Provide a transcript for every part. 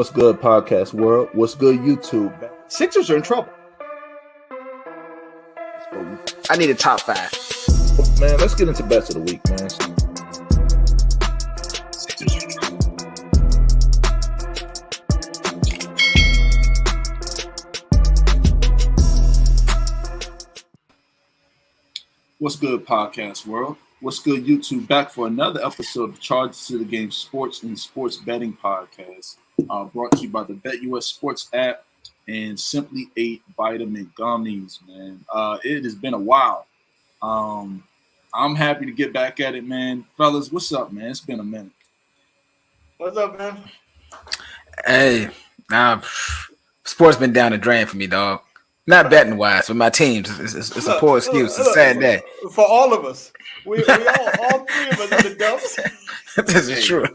What's good, podcast world? What's good, YouTube? Sixers are in trouble. I need a top five. Man, let's get into bets of the week, man. Sixers are in trouble. What's good, podcast world? What's good, YouTube? Back for another episode of Charges to the Game Sports and Sports Betting Podcast, brought to you by the BetUS Sports app and Simply 8 Vitamin Gummies, man. It has been a while. I'm happy to get back at it, man. Fellas, what's up, man? It's been a minute. What's up, man? Hey, sports been down the drain for me, dog. Not betting wise, but my teams. It's a poor excuse. It's a sad day. For all of us. We all three of us are the dumps. This is true.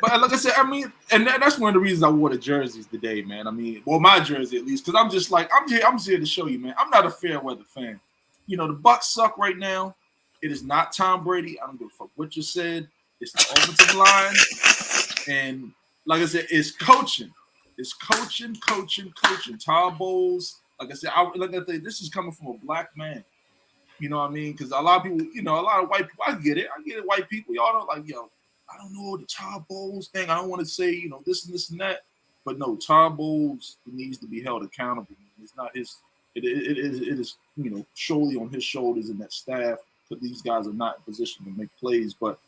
But like I said, I mean, and that's one of the reasons I wore the jerseys today, man. I mean, well, my jersey at least, because I'm just like, I'm just here to show you, man. I'm not a fair weather fan. You know, the Bucks suck right now. It is not Tom Brady. I don't give a fuck what you said. It's the offensive line. And like I said, it's coaching. It's coaching. Todd Bowles. Like I said, this is coming from a black man. You know what I mean? Because a lot of people, a lot of white people, I get it, white people. Y'all don't like, I don't know the Todd Bowles thing. I don't want to say, this and this and that. But no, Todd Bowles needs to be held accountable. It's not his, it is, solely on his shoulders and that staff, because these guys are not in position to make plays. But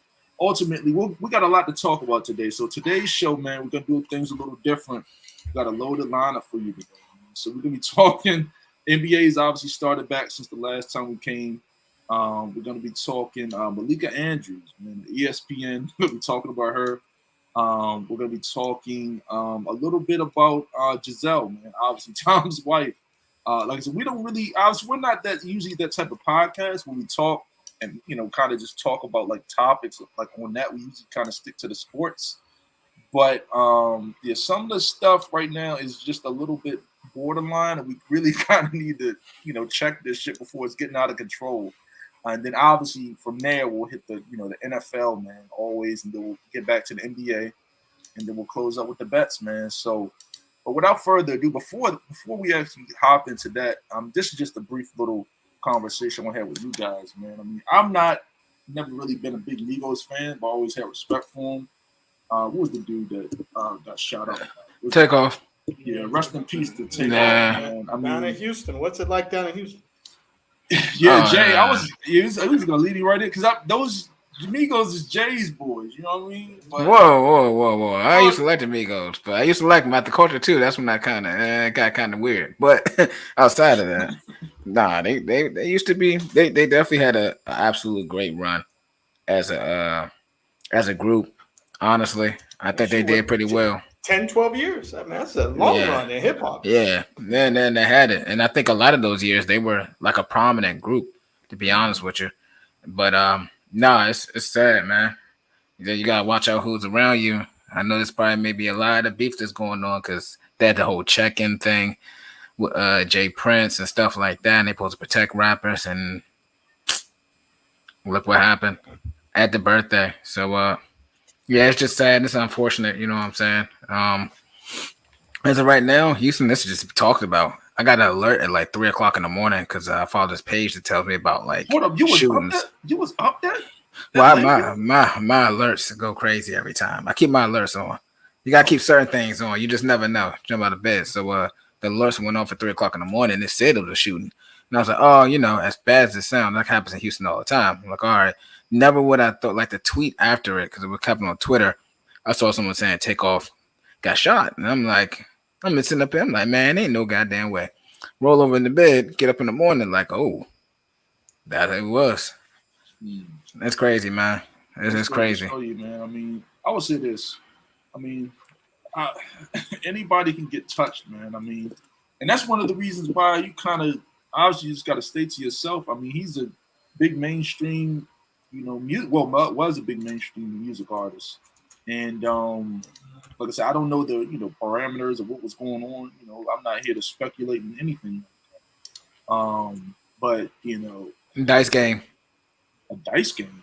ultimately, we got a lot to talk about today. So today's show, man, we're going to do things a little different. We got a loaded lineup for you today. So we're going to be talking. NBA's obviously started back since the last time we came. We're going to be talking Malika Andrews, man, ESPN. We're going to be talking about her. We're going to be talking a little bit about Giselle, man, obviously Tom's wife. Like I said, we're not usually that type of podcast when we talk and, kind of just talk about like topics like on that. We usually kind of stick to the sports. But some of the stuff right now is just a little bit borderline, and we really kind of need to, check this shit before it's getting out of control. And then obviously from there we'll hit the, the NFL, man, always, and then we'll get back to the NBA, and then we'll close up with the bets, man. So, but without further ado, before we actually hop into that, this is just a brief little conversation I had with you guys, man. I mean, never really been a big Migos fan, but I always had respect for him. What was the dude that got shot up? Takeoff. Yeah, rest in peace to Takeoff. Man. I mean, down in Houston. What's it like down in Houston? Yeah, Jay, he was gonna lead me right in because those Migos is Jay's boys. You know what I mean? But, whoa! I used to like the Migos, but I used to like them at the culture too. That's when I kind of got kind of weird. But outside of that, nah, they used to be. They definitely had an absolute great run as a group. Honestly, I think they did pretty well. 10, 12 years. I mean, that's a long run in hip hop. Yeah, then they had it, and I think a lot of those years they were like a prominent group, to be honest with you. But it's sad, man. You gotta watch out who's around you. I know there's probably maybe a lot of beef that's going on because they had the whole check-in thing with Jay Prince and stuff like that, and they supposed to protect rappers, and look what happened at the birthday. So yeah, it's just sad. It's unfortunate. You know what I'm saying? As of right now, Houston, this is just talked about. I got an alert at like 3:00 in the morning because I followed this page that tells me about like shootings. You was up there? Well, my alerts go crazy every time. I keep my alerts on. You gotta keep certain things on. You just never know. Jump out of bed. So the alerts went off at 3:00 in the morning. It said it was a shooting, and I was like, oh, as bad as it sounds, that happens in Houston all the time. I'm like, all right. Never would I thought like the tweet after it because it was happening on Twitter. I saw someone saying Takeoff got shot, and I'm sitting up here. I'm like, man, ain't no goddamn way. Roll over in the bed, get up in the morning, like, oh, that it was. That's crazy, man. It's crazy. Show you, man. I mean, I would say this. I mean, anybody can get touched, man. I mean, and that's one of the reasons why you kind of obviously just got to stay to yourself. I mean, he's a big mainstream. Was a big mainstream music artist, and like I said, I don't know the parameters of what was going on. I'm not here to speculate in anything. But dice game. A dice game.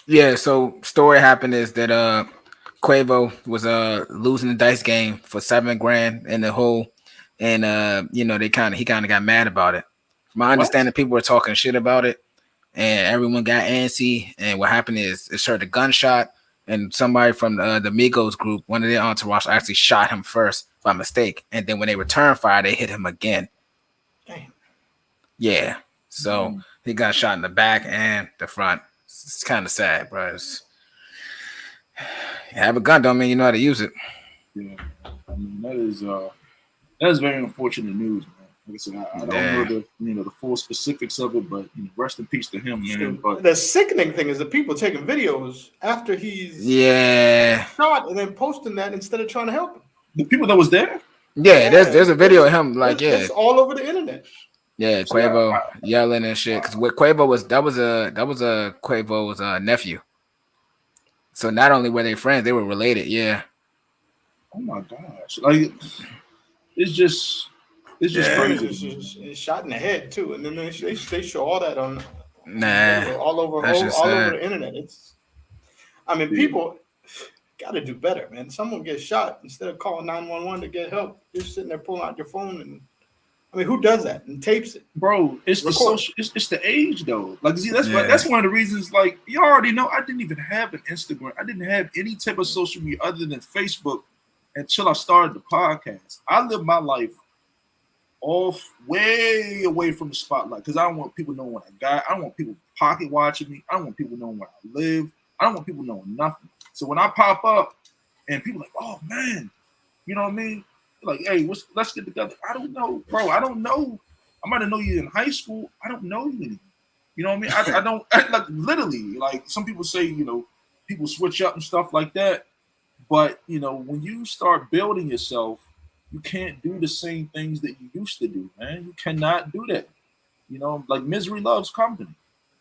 Yeah. So story happened is that Quavo was losing the dice game for $7,000 in the hole, and he kind of got mad about it. From my understanding, people were talking shit about it, and everyone got antsy. And what happened is it heard a gunshot, and somebody from the Migos group, one of their entourage, actually shot him first by mistake, and then when they returned fire, they hit him again. Damn. Yeah, so he got shot in the back and the front. It's kind of sad, bro. You have a gun don't mean you know how to use it. Yeah, I mean that is very unfortunate news, man. Like I said, I don't know the full specifics of it, but rest in peace to him, man. But the sickening thing is the people taking videos after he's shot and then posting that instead of trying to help him. The people that was there. Yeah, there's a video of him it's all over the internet. Yeah, Quavo yelling and shit. Because what Quavo was Quavo's nephew. So not only were they friends, they were related. Yeah. Oh my gosh! Like it's just crazy. It's shot in the head too, and then they show all that on all over the internet. People got to do better, man. Someone gets shot instead of calling 911 to get help. You're sitting there pulling out your phone and. Who does that and tapes it? Bro, it's it's the age though. Like, see, that's one of the reasons. Like, you already know, I didn't even have an Instagram. I didn't have any type of social media other than Facebook until I started the podcast. I lived my life way away from the spotlight because I don't want people knowing what I got. I don't want people pocket watching me. I don't want people knowing where I live. I don't want people knowing nothing. So when I pop up and people are like, oh man, you know what I mean? Like, hey, let's get together. I don't know, bro. I don't know. I might have known you in high school. I don't know you anymore. You know what I mean? I don't like literally. Like some people say, people switch up and stuff like that. But when you start building yourself, you can't do the same things that you used to do, man. You cannot do that. Like misery loves company.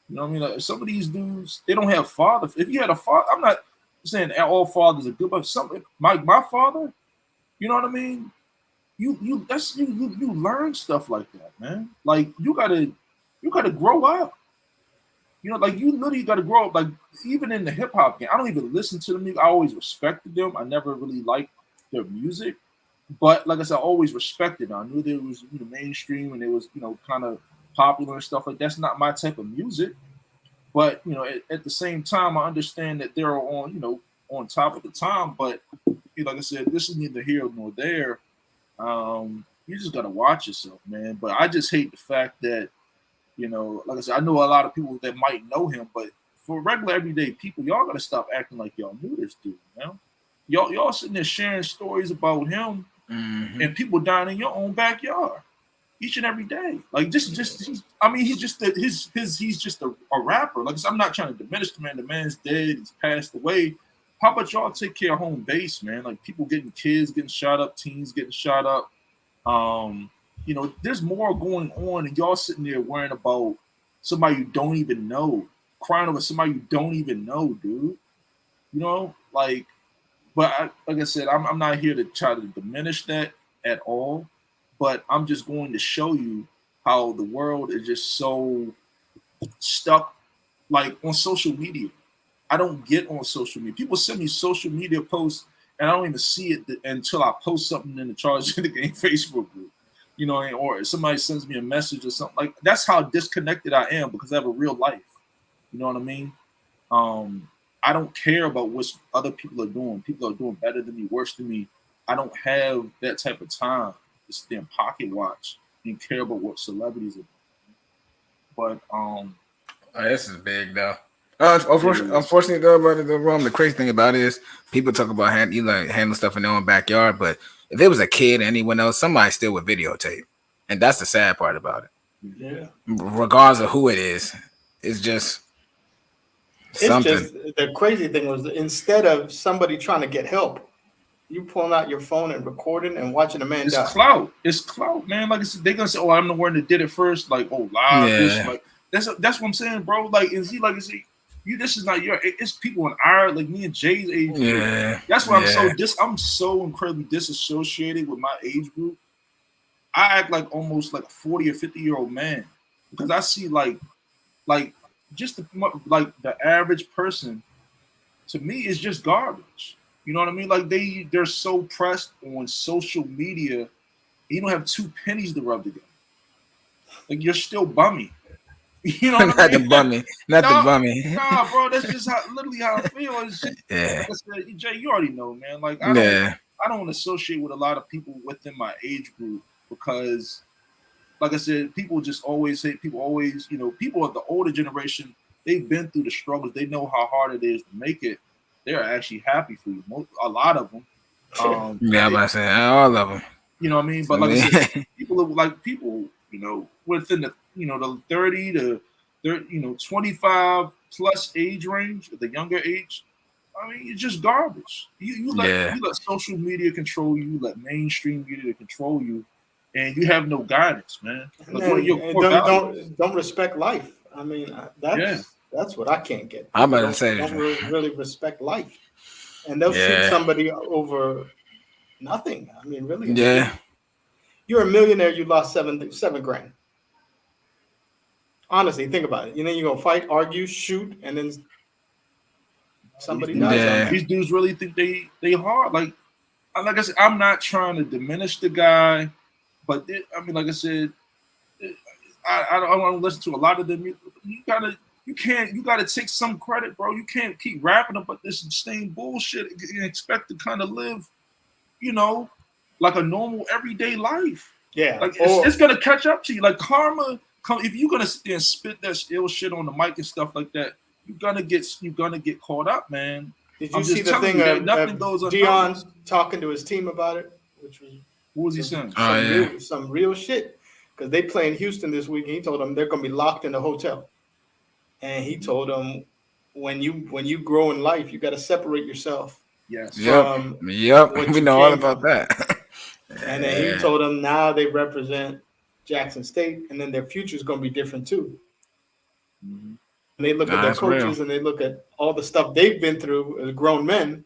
You know what I mean? Like, some of these dudes, they don't have fathers. If you had a father, I'm not saying all fathers are good, but my father. You know what I mean? You learn stuff like that, man. Like you gotta grow up. Like you literally gotta grow up. Like even in the hip hop game, I don't even listen to them. I always respected them. I never really liked their music, but like I said, I always respected them. I knew there was mainstream and it was kind of popular and stuff like that. That's not my type of music, but at the same time, I understand that they're on top of the time, but. Like I said, this is neither here nor there. You just gotta watch yourself, man. But I just hate the fact that, like I said, I know a lot of people that might know him, but for regular everyday people, y'all gotta stop acting like y'all knew this dude, man. Y'all sitting there sharing stories about him and people dying in your own backyard each and every day. Like he's just he's just a rapper. Like I said, I'm not trying to diminish the man. The man's dead. He's passed away. How about y'all take care of home base, man? Like people kids getting shot up, teens getting shot up. There's more going on, and y'all sitting there worrying about somebody you don't even know, crying over somebody you don't even know, dude. Like I said, I'm not here to try to diminish that at all, but I'm just going to show you how the world is just so stuck, like on social media. I don't get on social media. People send me social media posts, and I don't even see it until I post something in the Charge in the Game Facebook group, or somebody sends me a message or something. Like that's how disconnected I am because I have a real life. You know what I mean? I don't care about what other people are doing. People are doing better than me, worse than me. I don't have that type of time to stand pocket watch and care about what celebrities are doing. But this is big though. Unfortunately, though, brother, the crazy thing about it is people talk about handling stuff in their own backyard, but if it was a kid or anyone else, somebody still would videotape, and that's the sad part about it. Yeah, regardless of who it is, it's just something. Just, the crazy thing was instead of somebody trying to get help, you pulling out your phone and recording and watching a man die. It's clout, man. Like I said, they're gonna say, "Oh, I'm the one that did it first." Like, "Oh, live." Yeah. Like that's what I'm saying, bro. Like, is he like is he? This is not it's people in our like me and Jay's age group. Yeah. That's why I'm so incredibly disassociated with my age group. I act like almost like a 40 or 50-year-old man because I see like just the average person to me is just garbage. You know what I mean? Like they're so pressed on social media. You don't have 2 pennies to rub together. Like you're still bummy. You know what I mean? Not the bummy. Nah, bro. That's just literally how I feel. It's just, Yeah. like I said, Jay, you already know, man. Like Yeah. I don't associate with a lot of people within my age group because, like I said, people just always say people of the older generation, they've been through the struggles. They know how hard it is to make it. They're actually happy for you. A lot of them. Yeah, I'm about to say all of them. You know what I mean? But like I said, people, within the 30 to 25 plus age range, the younger age. I mean, it's just garbage. You let social media control you, you let mainstream media control you, and you have no guidance, man. Like, don't respect life. I mean, that's what I can't get. I'm about to say don't really respect life, and they'll shoot somebody over nothing. I mean, really. Yeah. You're a millionaire. You lost seven grand. Honestly, think about it. You're gonna fight, argue, shoot, and then somebody dies. Yeah. These dudes really think they hard. Like I said, I'm not trying to diminish the guy, but like I said, I don't want to listen to a lot of them. You gotta take some credit, bro. You can't keep rapping about this same bullshit and expect to kind of live, like a normal everyday life. Yeah, like it's gonna catch up to you. Like karma, if you're gonna spit that ill shit on the mic and stuff like that, you're gonna get caught up, man. Did you see the thing of Dion talking to his team about it? What was he saying? Some real shit. Because they play in Houston this week, and he told them they're gonna be locked in a hotel. And he told them when you grow in life, you got to separate yourself. Yes. Yep. We know all about that. And then he told them now they represent Jackson State, and then their future is going to be different too. Mm-hmm. And they look at their coaches and they look at all the stuff they've been through as grown men.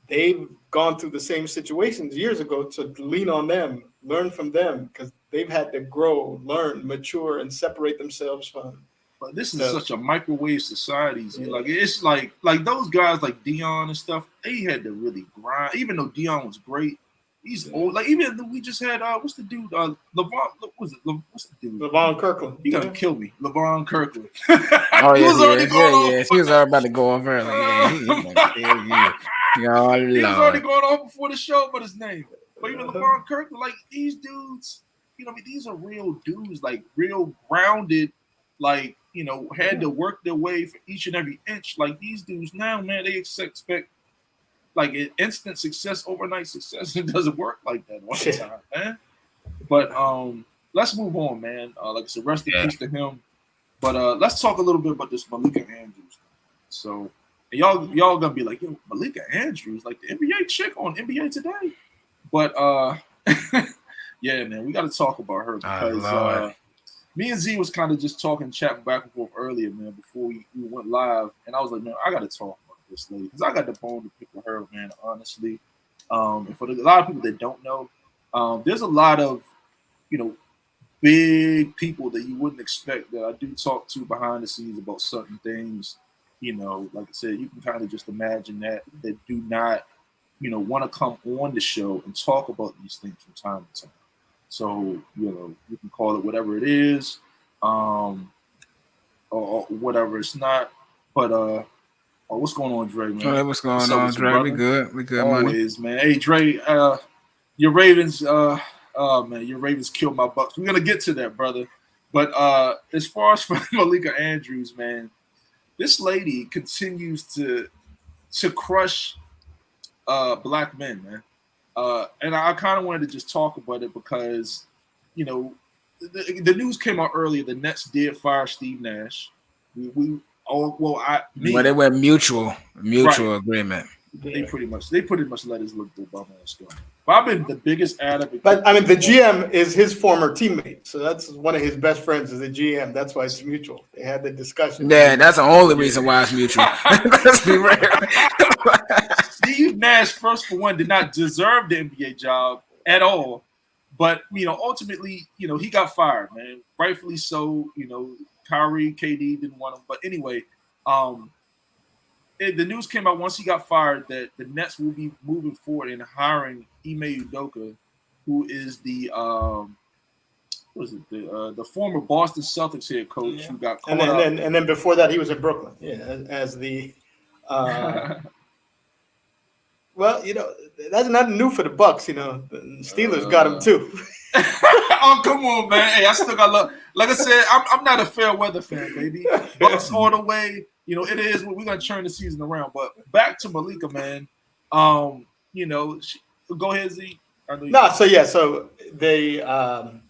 They've gone through the same situations years ago, to lean on them, learn from them, because they've had to grow, learn, mature, and separate themselves from. But this is such a microwave society. Like it's like those guys like Dion and stuff. They had to really grind. Even though Dion was great, he's old. Like even we just had what's the dude? LeVon. What's the dude? LeVon Kirkland. He gonna kill me. LeVon Kirkland. Oh yeah, he was already about to go off early. He was already going off before the show, but his name. But even LeVon Kirkland, like these dudes, these are real dudes, like real grounded, like. Had to work their way for each and every inch. Like these dudes now, man, they expect like an instant success, overnight success. It doesn't work like that all the time, man. But let's move on, man. Like I said, rest in peace to him. But let's talk a little bit about this Malika Andrews. So y'all gonna be like, yo, Malika Andrews, like the NBA chick on NBA Today. But yeah, man, we got to talk about her because. Me and Z was kind of just chatting back and forth earlier, man, before we went live. And I was like, man, I got to talk about this lady because I got the bone to pick with her, man, honestly. And for a lot of people that don't know, there's a lot of, big people that you wouldn't expect that I do talk to behind the scenes about certain things. Like I said, you can kind of just imagine that do not, want to come on the show and talk about these things from time to time. So, you can call it whatever it is, or whatever it's not. But what's going on, Dre, man? Hey, what's going on, Dre? We good. We good, always, man. Hey, Dre, your Ravens, man, your Ravens killed my Bucks. We're gonna get to that, brother. But as far as for Malika Andrews, man, this lady continues to crush black men, man. And I kind of wanted to just talk about it because, the news came out earlier. The Nets did fire Steve Nash. They went mutual agreement. They pretty much let his little bum ass go. But I've been the biggest advocate. But I mean, the GM is his former teammate, so that's one of his best friends is the GM. That's why it's mutual. They had the discussion. Yeah, that's the only reason why it's mutual. Let's be real. Steve Nash, first for one, did not deserve the NBA job at all. But ultimately, he got fired, man. Rightfully so. Kyrie, KD didn't want him. But anyway, the news came out once he got fired that the Nets will be moving forward and hiring Ime Udoka, who is the the former Boston Celtics head coach who got caught up. And then before that he was in Brooklyn, as the well, that's not new for the Bucks. The Steelers got him too. Oh, come on, man! Hey, I still got love. Like I said, I'm not a fair weather fan, baby. Bucks all the way. It is. We're gonna turn the season around. But back to Malika, man. Go ahead, Z. So they Ime,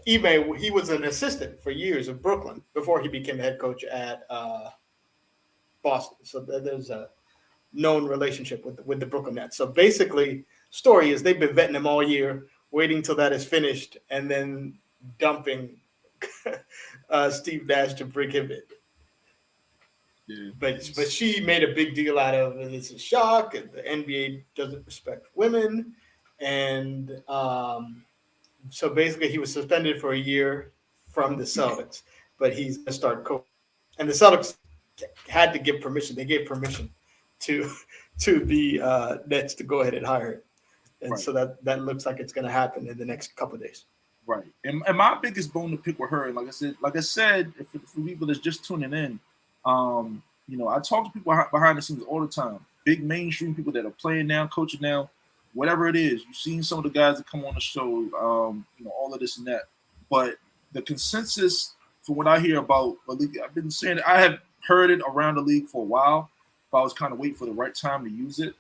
he was an assistant for years in Brooklyn before he became head coach at Boston. So there's a known relationship with the Brooklyn Nets. So basically, story is they've been vetting him all year, waiting till that is finished, and then dumping Steve Nash to bring him in. Yeah. But she made a big deal out of it. It's a shock, and the NBA doesn't respect women, and so basically he was suspended for a year from the Celtics, but he's going to start coaching. And the Celtics had to give permission. They gave permission to the Nets to go ahead and hire him. And so that looks like it's going to happen in the next couple of days. Right. And my biggest bone to pick with her, like I said, for people that's just tuning in, I talk to people behind the scenes all the time. Big mainstream people that are playing now, coaching now, whatever it is. You've seen some of the guys that come on the show, all of this and that. But the consensus for what I hear about Malika, I've been saying it, I have heard it around the league for a while, but I was kind of waiting for the right time to use it.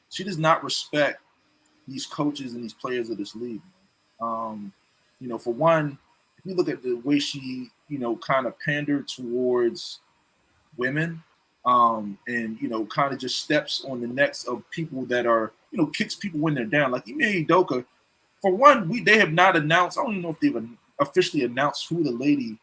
She does not respect these coaches and these players of this league. For one, if you look at the way she, kind of pandered towards women, and kind of just steps on the necks of people that are, kicks people when they're down. Like Ime Udoka, for one, they have not announced. I don't even know if they've officially announced who the lady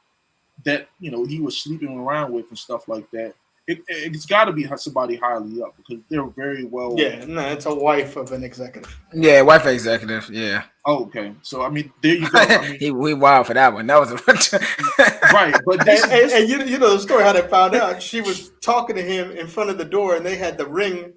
that he was sleeping around with and stuff like that. It's got to be somebody highly up because they're very well. Yeah, no, it's a wife of an executive. Yeah, wife of executive. Yeah. Oh, okay. So there you go. He wild for that one. That was right. But and the story how they found out. She was talking to him in front of the door, and they had the ring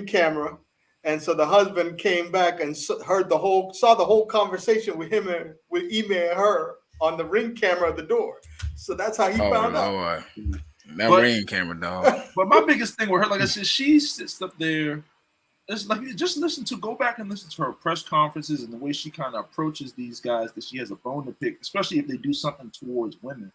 camera, and so the husband came back and saw the whole conversation with him and with Ime and her on the ring camera of the door. So that's how he found out. That ring camera, dog. But my biggest thing with her, like I said, she sits up there. It's like go back and listen to her press conferences and the way she kind of approaches these guys that she has a bone to pick, especially if they do something towards women.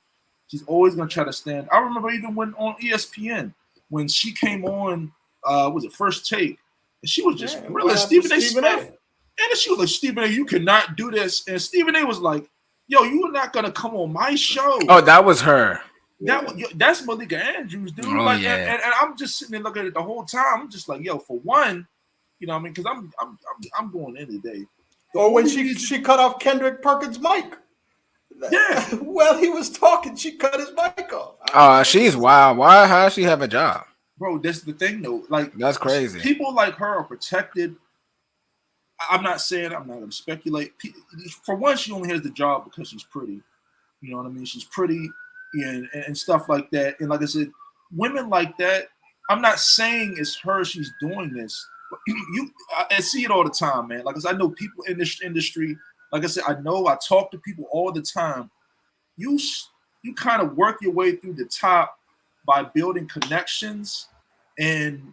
She's always going to try to stand. I remember even when on ESPN, when she came on, was it First Take? And she was just really Stephen A. Smith. And she was like, Stephen A., you cannot do this. And Stephen A. was like, yo, you are not going to come on my show. Oh, that was her. That's Malika Andrews, dude. Oh, and I'm just sitting there looking at it the whole time. I'm just like, yo, for one, because I'm going in today. Or when she cut off Kendrick Perkins' mic. Yeah. Well, he was talking. She cut his mic off. She's wild. Why? How does she have a job? Bro, that's the thing, though. Like, that's crazy. People like her are protected. I'm not going to speculate. For one, she only has the job because she's pretty. You know what I mean? She's pretty. And stuff like that. And like I said, women like that, I'm not saying it's her, she's doing this. But I see it all the time, man. Like I said, I know people in this industry. Like I said, I talk to people all the time. You kind of work your way through the top by building connections and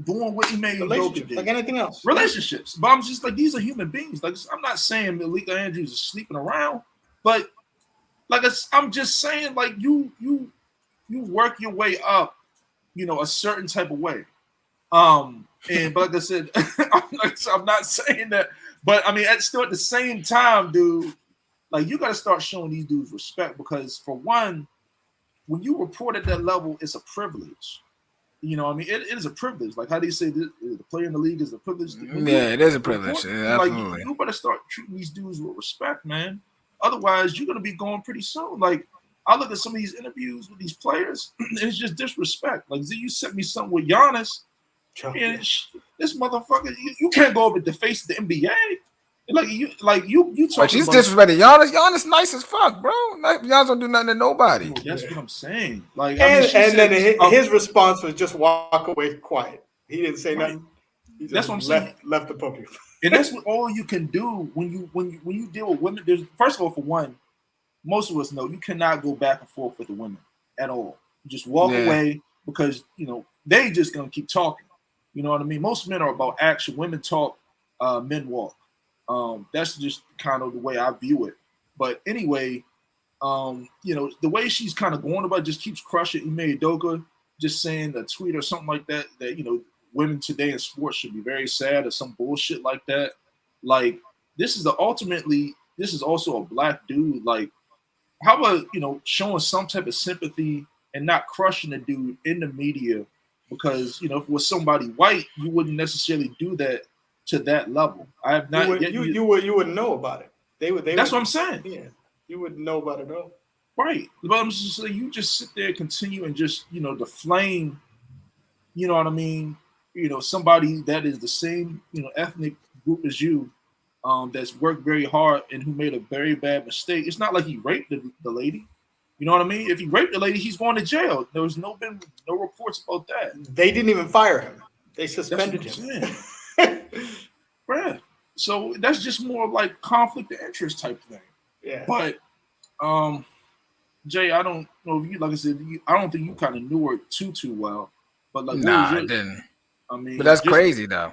doing what you made like anything else. Relationships. But I'm just like, these are human beings. Like, I'm not saying Malika Andrews is sleeping around, but I'm just saying, like, you work your way up, a certain type of way. But like I said, I'm not saying that, but I mean, at the same time, dude, like, you got to start showing these dudes respect because, for one, when you report at that level, it's a privilege. You know what I mean? It is a privilege. Like, how do you say this? The player in the league is a privilege? It is a privilege. Yeah, absolutely. Like, you better start treating these dudes with respect, man. Otherwise, you're going to be going pretty soon. Like, I look at some of these interviews with these players, and it's just disrespect. Like, you sent me something with Giannis, and this motherfucker, you can't go over to face the NBA. Like you talking. But she's disrespecting Giannis. Giannis nice as fuck, bro. Giannis don't do nothing to nobody. That's what I'm saying. Like, then his response was just walk away quiet. He didn't say nothing. He that's what I'm saying. Left the podium. And that's what all you can do when you deal with women. There's, first of all, for one, most of us know you cannot go back and forth with the women at all. You just walk away because they just gonna keep talking. You know what I mean? Most men are about action. Women talk, men walk. That's just kind of the way I view it. But anyway, the way she's kind of going about it just keeps crushing Ime Udoka, just saying a tweet or something like that women today in sports should be very sad or some bullshit like that. Like, this is also a black dude. Like, how about showing some type of sympathy and not crushing the dude in the media? Because if it was somebody white, you wouldn't necessarily do that to that level. I have not. You wouldn't know about it. That's what I'm saying. Yeah, you wouldn't know about it at all. Right. But I'm just saying, you just sit there, continue, and just deflame. You know what I mean? Somebody that is the same ethnic group as you, that's worked very hard and who made a very bad mistake. It's not like he raped the lady. You know what I mean? If he raped the lady, he's going to jail. There was been no reports about that. They didn't even fire him. They suspended him. Right. So that's just more like conflict of interest type thing. Yeah. But Jay, I don't know if you, like I said, I don't think you kind of knew her too well. But like, I didn't. I mean, but that's crazy though.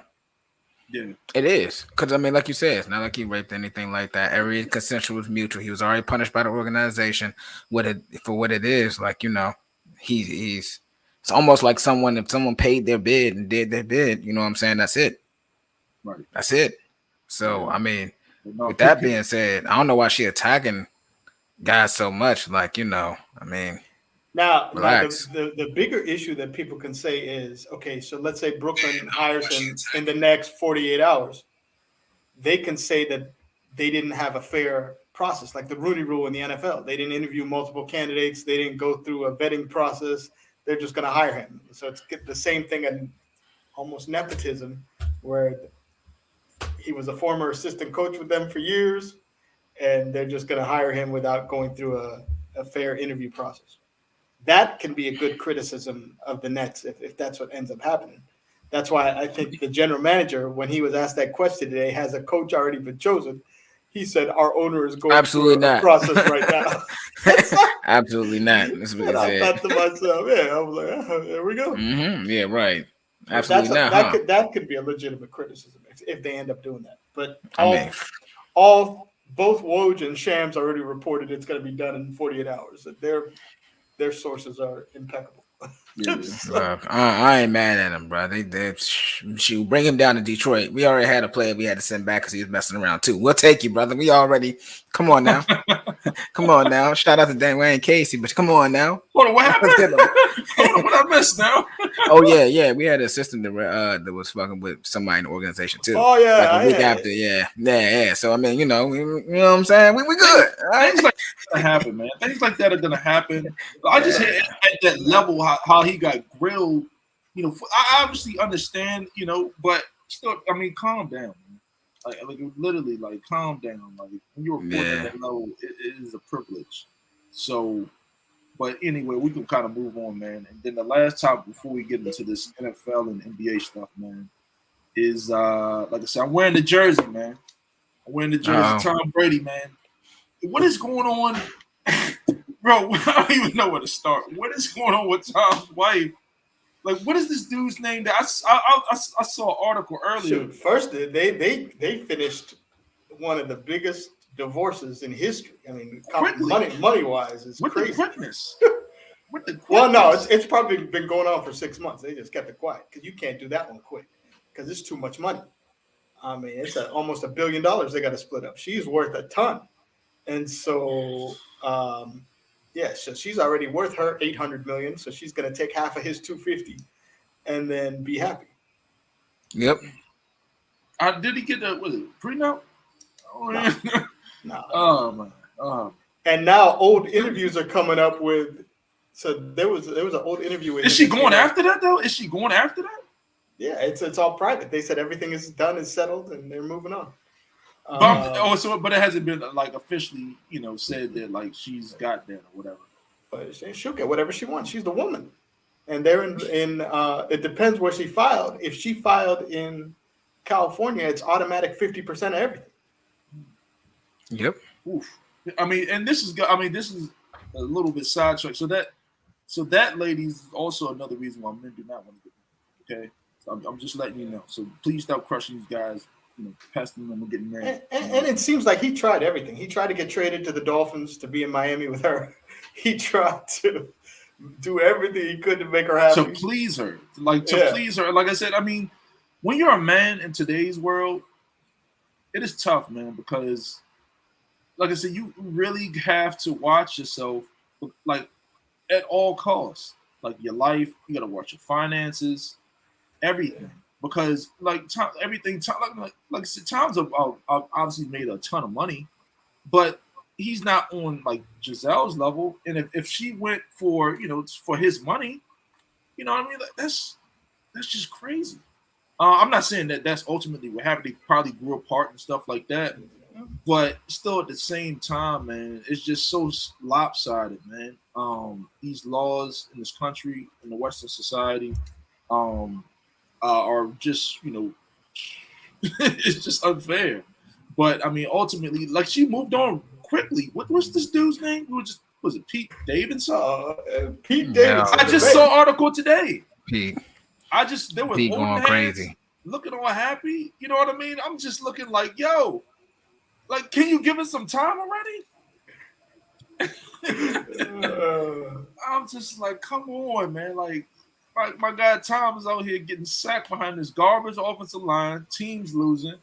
Yeah, it is, because I mean, like you said, it's not like he raped anything like that. Every consensual was mutual. He was already punished by the organization. For what it is, like he's. It's almost like if someone paid their bid and did their bid. You know what I'm saying? That's it. Right. That's it. So I mean, with that being said, I don't know why she attacking guys so much. Like I mean. Now the bigger issue that people can say is, okay, so let's say Brooklyn hires him in the next 48 hours. They can say that they didn't have a fair process, like the Rooney Rule in the NFL. They didn't interview multiple candidates. They didn't go through a vetting process. They're just going to hire him. So it's the same thing in almost nepotism, where he was a former assistant coach with them for years, and they're just going to hire him without going through a fair interview process. That can be a good criticism of the Nets if that's what ends up happening. That's why I think the general manager, when he was asked that question today, has a coach already been chosen. He said, our owner is going through a process right now. Absolutely not. That's what he said. I thought to myself, I was like, there we go. Mm-hmm. Yeah, right. Absolutely not. That could be a legitimate criticism if they end up doing that. But both Woj and Shams already reported it's going to be done in 48 hours. Their sources are impeccable. I ain't mad at him, bro. They shoot, bring him down to Detroit. We already had a player we had to send back because he was messing around too. We'll take you, brother. We already. Come on now. Come on now. Shout out to Dwayne Casey, but come on now. Hold on, what happened? What I missed now? Oh yeah. We had an assistant that was fucking with somebody in the organization too. Oh yeah, like a week after, yeah. So I mean, you know what I'm saying? We good. Things like that happen, man. Things like that are gonna happen. I just hit at that level how he got grilled. I obviously understand, but still, I mean, calm down, man. Like literally, like calm down. Like when you're reporting at that level, it is a privilege. So, but anyway, we can kind of move on, man. And then the last topic before we get into this NFL and NBA stuff, man, is like I said, I'm wearing the jersey, man. I'm wearing the jersey, Tom Brady, man. What is going on, bro? I don't even know where to start. What is going on with Tom's wife? Like, what is this dude's name? That I saw an article earlier. First, they finished one of the biggest divorces in history. I mean, money wise, it's with crazy. The quickness. Well, no, it's probably been going on for 6 months. They just kept it quiet because you can't do that one quick because it's too much money. I mean, it's almost $1 billion they got to split up. She's worth a ton, and so. So she's already worth her $800 million, so she's going to take half of his $250 and then be happy. Yep. Did he get the prenup? No. Oh man. And now old interviews are coming up with. So there was an old interview with. Is she going after that though? Is she going after that? Yeah, it's all private. They said everything is done and settled, and they're moving on. But it hasn't been like officially, said that like she's got that or whatever. But she'll get whatever she wants. She's the woman, and they're in. It depends where she filed. If she filed in California, it's automatic 50% of everything. Yep. Oof. I mean, this is a little bit sidetracked. So that lady's also another reason why men do not want to get married. Okay, so I'm just letting you know. So please stop crushing these guys. Pestering them and getting married. And it seems like he tried everything. He tried to get traded to the Dolphins to be in Miami with her. He tried to do everything he could to make her happy. To please her. Please her. Like I said, I mean, when you're a man in today's world, it is tough, man, because like I said, you really have to watch yourself like at all costs. Like your life, you gotta watch your finances, everything. Because everything, like I said, Tom's obviously made a ton of money, but he's not on like Gisele's level. And if she went for for his money, you know what I mean? That's just crazy. I'm not saying that that's ultimately what happened. They probably grew apart and stuff like that, but still at the same time, man, it's just so lopsided, man. These laws in this country, in the Western society, are just, it's just unfair. But I mean, ultimately, like she moved on quickly. What's this dude's name? Was it Pete Davidson? Pete Davidson. I just saw an article today. Pete. There was Pete going crazy, looking all happy. You know what I mean? I'm just looking like, yo, like, can you give us some time already? I'm just like, come on, man, like. My guy Tom is out here getting sacked behind this garbage offensive line. Team's losing.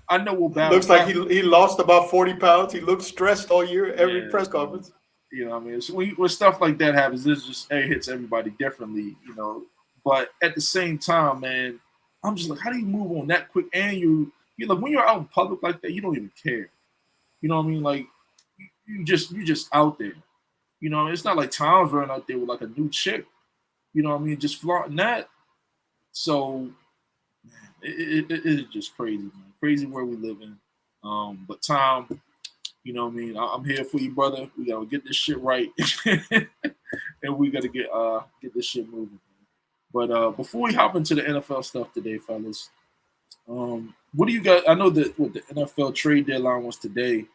I know we'll battle. Looks like he lost about 40 pounds. He looked stressed all year, every press conference. You know what I mean? So when stuff like that happens, it hits everybody differently, But at the same time, man, I'm just like, how do you move on that quick? And you like when you're out in public like that, you don't even care. You know what I mean? Like you just out there. It's not like Tom's running out there with like a new chick. You know what I mean? Just flaunting that. So, man, it is just crazy, man. Crazy where we live in. But Tom, you know what I mean? I'm here for you, brother. We got to get this shit right. And we got to get this shit moving. But before we hop into the NFL stuff today, fellas, what do you guys? I know that with the NFL trade deadline was today,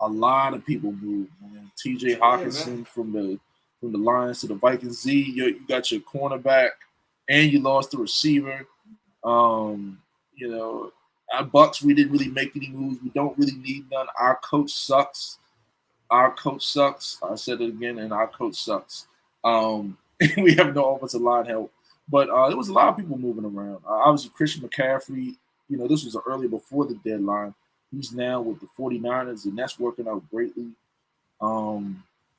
a lot of people moved, man. T.J. Hawkinson from the Lions to the Vikings. You got your cornerback, and you lost the receiver. Our Bucks, we didn't really make any moves. We don't really need none. Our coach sucks. I said it again, and our coach sucks. We have no offensive line help. But there was a lot of people moving around. Obviously, Christian McCaffrey, this was early before the deadline. He's now with the 49ers, and that's working out greatly.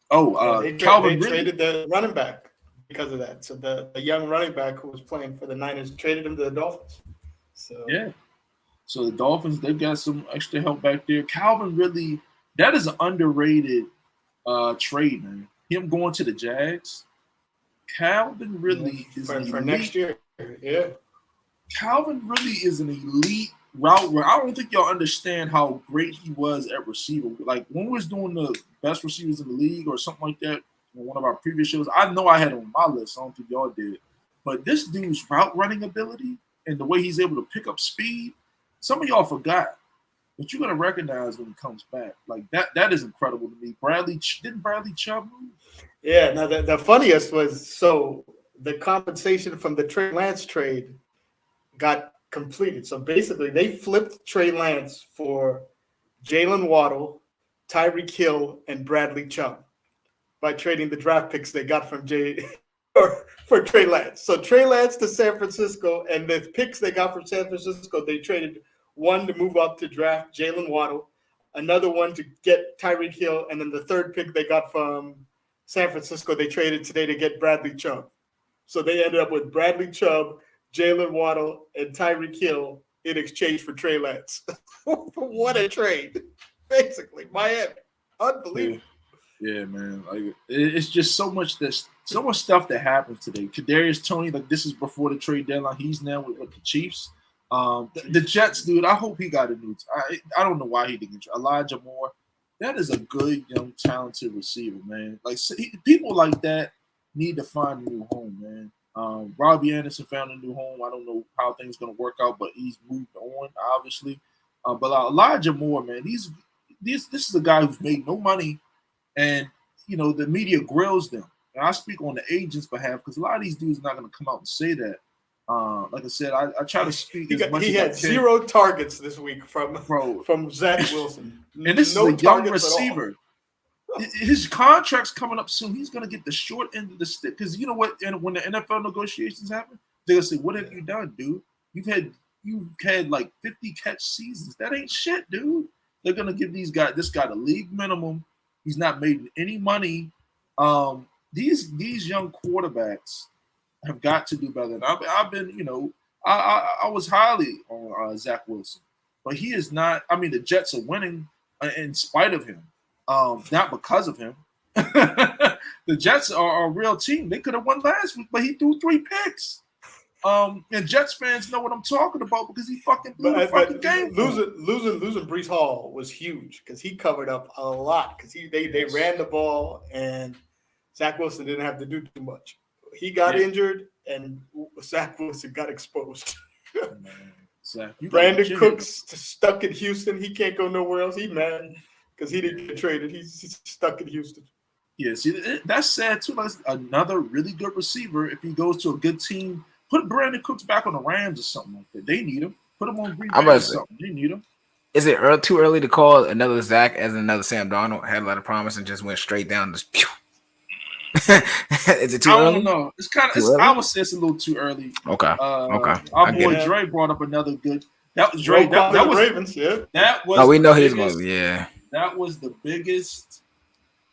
They Calvin traded the running back because of that. So the young running back who was playing for the Niners traded him to the Dolphins. So the Dolphins, they've got some extra help back there. Calvin Ridley, that is an underrated trade, man. Him going to the Jags. Calvin Ridley is for next year. Yeah. Calvin Ridley is an elite route runner. I don't think y'all understand how great he was at receiver. Like when we was doing the best receivers in the league or something like that on one of our previous shows, I know I had it on my list. I don't think y'all did. But this dude's route running ability and the way he's able to pick up speed, some of y'all forgot. But you're gonna recognize when he comes back. Like that is incredible to me. Didn't Bradley Chubb move? Yeah, now the funniest was the compensation from the Trey Lance trade got completed. So basically they flipped Trey Lance for Jalen Waddle, Tyreek Hill, and Bradley Chubb by trading the draft picks they got from for Trey Lance. So Trey Lance to San Francisco, and the picks they got from San Francisco, they traded one to move up to draft Jalen Waddle, another one to get Tyreek Hill, and then the third pick they got from San Francisco, they traded today to get Bradley Chubb. So they ended up with Bradley Chubb, Jalen Waddle, and Tyreek Hill in exchange for Trey Lance. What a trade. Basically, Miami. Unbelievable. Yeah, man. Like it's just so much stuff that happens today. Kadarius Toney, like this is before the trade deadline. He's now with the Chiefs. The Jets, dude. I hope he got a new. I don't know why he didn't. Elijah Moore. That is a good, young, talented receiver, man. Like people like that need to find a new home, man. Robbie Anderson found a new home. I don't know how things gonna work out, but he's moved on, obviously. But Elijah Moore, man, this is a guy who's made no money, and the media grills them. And I speak on the agent's behalf because a lot of these dudes are not gonna come out and say that. Like I said, I try to speak as much as I can. He had 0 targets this week from Zach Wilson. And this is a young receiver. His contract's coming up soon. He's gonna get the short end of the stick because you know what? And when the NFL negotiations happen, they're gonna say, "What have you done, dude? You've had like 50 catch seasons. That ain't shit, dude." They're gonna give this guy the league minimum. He's not made any money. These young quarterbacks have got to do better. And I've been, I was highly on Zach Wilson, but he is not. I mean, the Jets are winning in spite of him. Not because of him. The Jets are a real team. They could have won last week, but he threw 3 picks. And Jets fans know what I'm talking about because he fucking blew the fucking game. Losing Breece Hall was huge because he covered up a lot because they ran the ball and Zach Wilson didn't have to do too much. He got injured and Zach Wilson got exposed. Brandon Cooks stuck in Houston. He can't go nowhere else. He mad because he didn't get traded. He's stuck in Houston. Yeah, see, that's sad too. That's another really good receiver. If he goes to a good team, put Brandon Cooks back on the Rams or something like that. They need him. Put him on Green Bay or something. They need him. Is it too early to call another Zach as another Sam Darnold? Had a lot of promise and just went straight down. Just pew. Is it too early? I don't know. It's kind of. I would say it's a little too early. Okay. Our boy Dre brought up another good. That was Dre. That was Ravens. Yeah. That was. Oh, we know he's going. Yeah. That was the biggest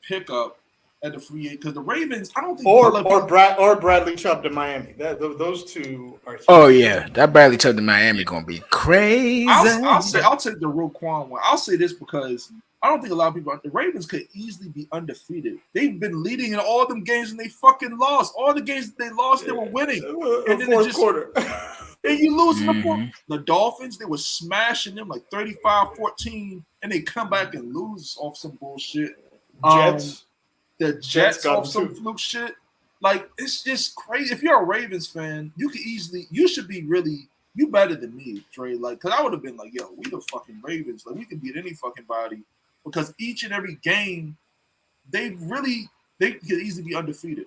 pickup at the free agent because the Ravens. I don't think or Bradley Chubb to Miami. Those two are. Huge. Oh yeah, that Bradley Chubb to Miami gonna be crazy. I'll take the Roquan one. I'll say this because I don't think a lot of people. The Ravens could easily be undefeated. They've been leading in all them games and they fucking lost. All the games that they lost, they were winning. And then fourth quarter. And you lose in the fourth. The Dolphins, they were smashing them like 35-14, and they come back and lose off some bullshit. The Jets off some fluke shit. Like, it's just crazy. If you're a Ravens fan, you should be really, you better than me, Dre. Like, because I would have been like, yo, we the fucking Ravens. Like, we can beat any fucking body. Because each and every game, they could easily be undefeated.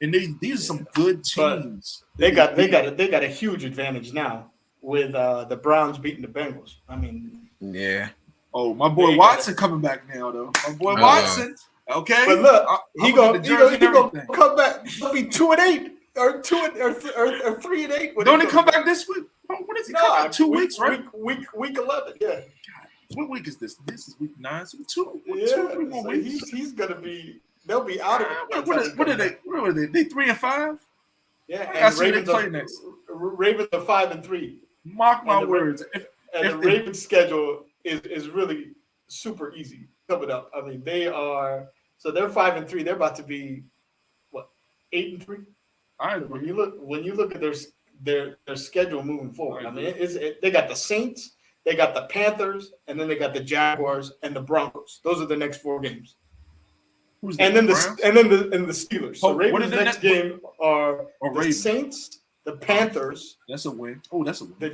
And these are some good teams. But they got a huge advantage now with the Browns beating the Bengals. I mean, yeah. Oh, my boy Watson coming back now though. My boy Watson. Okay. But look, he gonna come back. He'll be 2-8 or 3-8. Don't he come back this week? What is he coming back? 2 weeks, right? Week 11. Yeah. What week is this? This is week 9. So 3 more weeks. He's gonna be. They'll be out of it. What are they? What are they? They 3-5. Yeah, and Ravens play next. Ravens are 5-3. Mark my words. The Ravens' schedule is really super easy coming up. I mean, they're 5-3. They're about to be 8-3. I agree. When you look at their schedule moving forward, I mean, they got the Saints, they got the Panthers, and then they got the Jaguars and the Broncos. Those are the next 4 games. And then the Steelers. So Ravens' next game are the Saints, the Panthers. That's a win. Oh, that's a win. The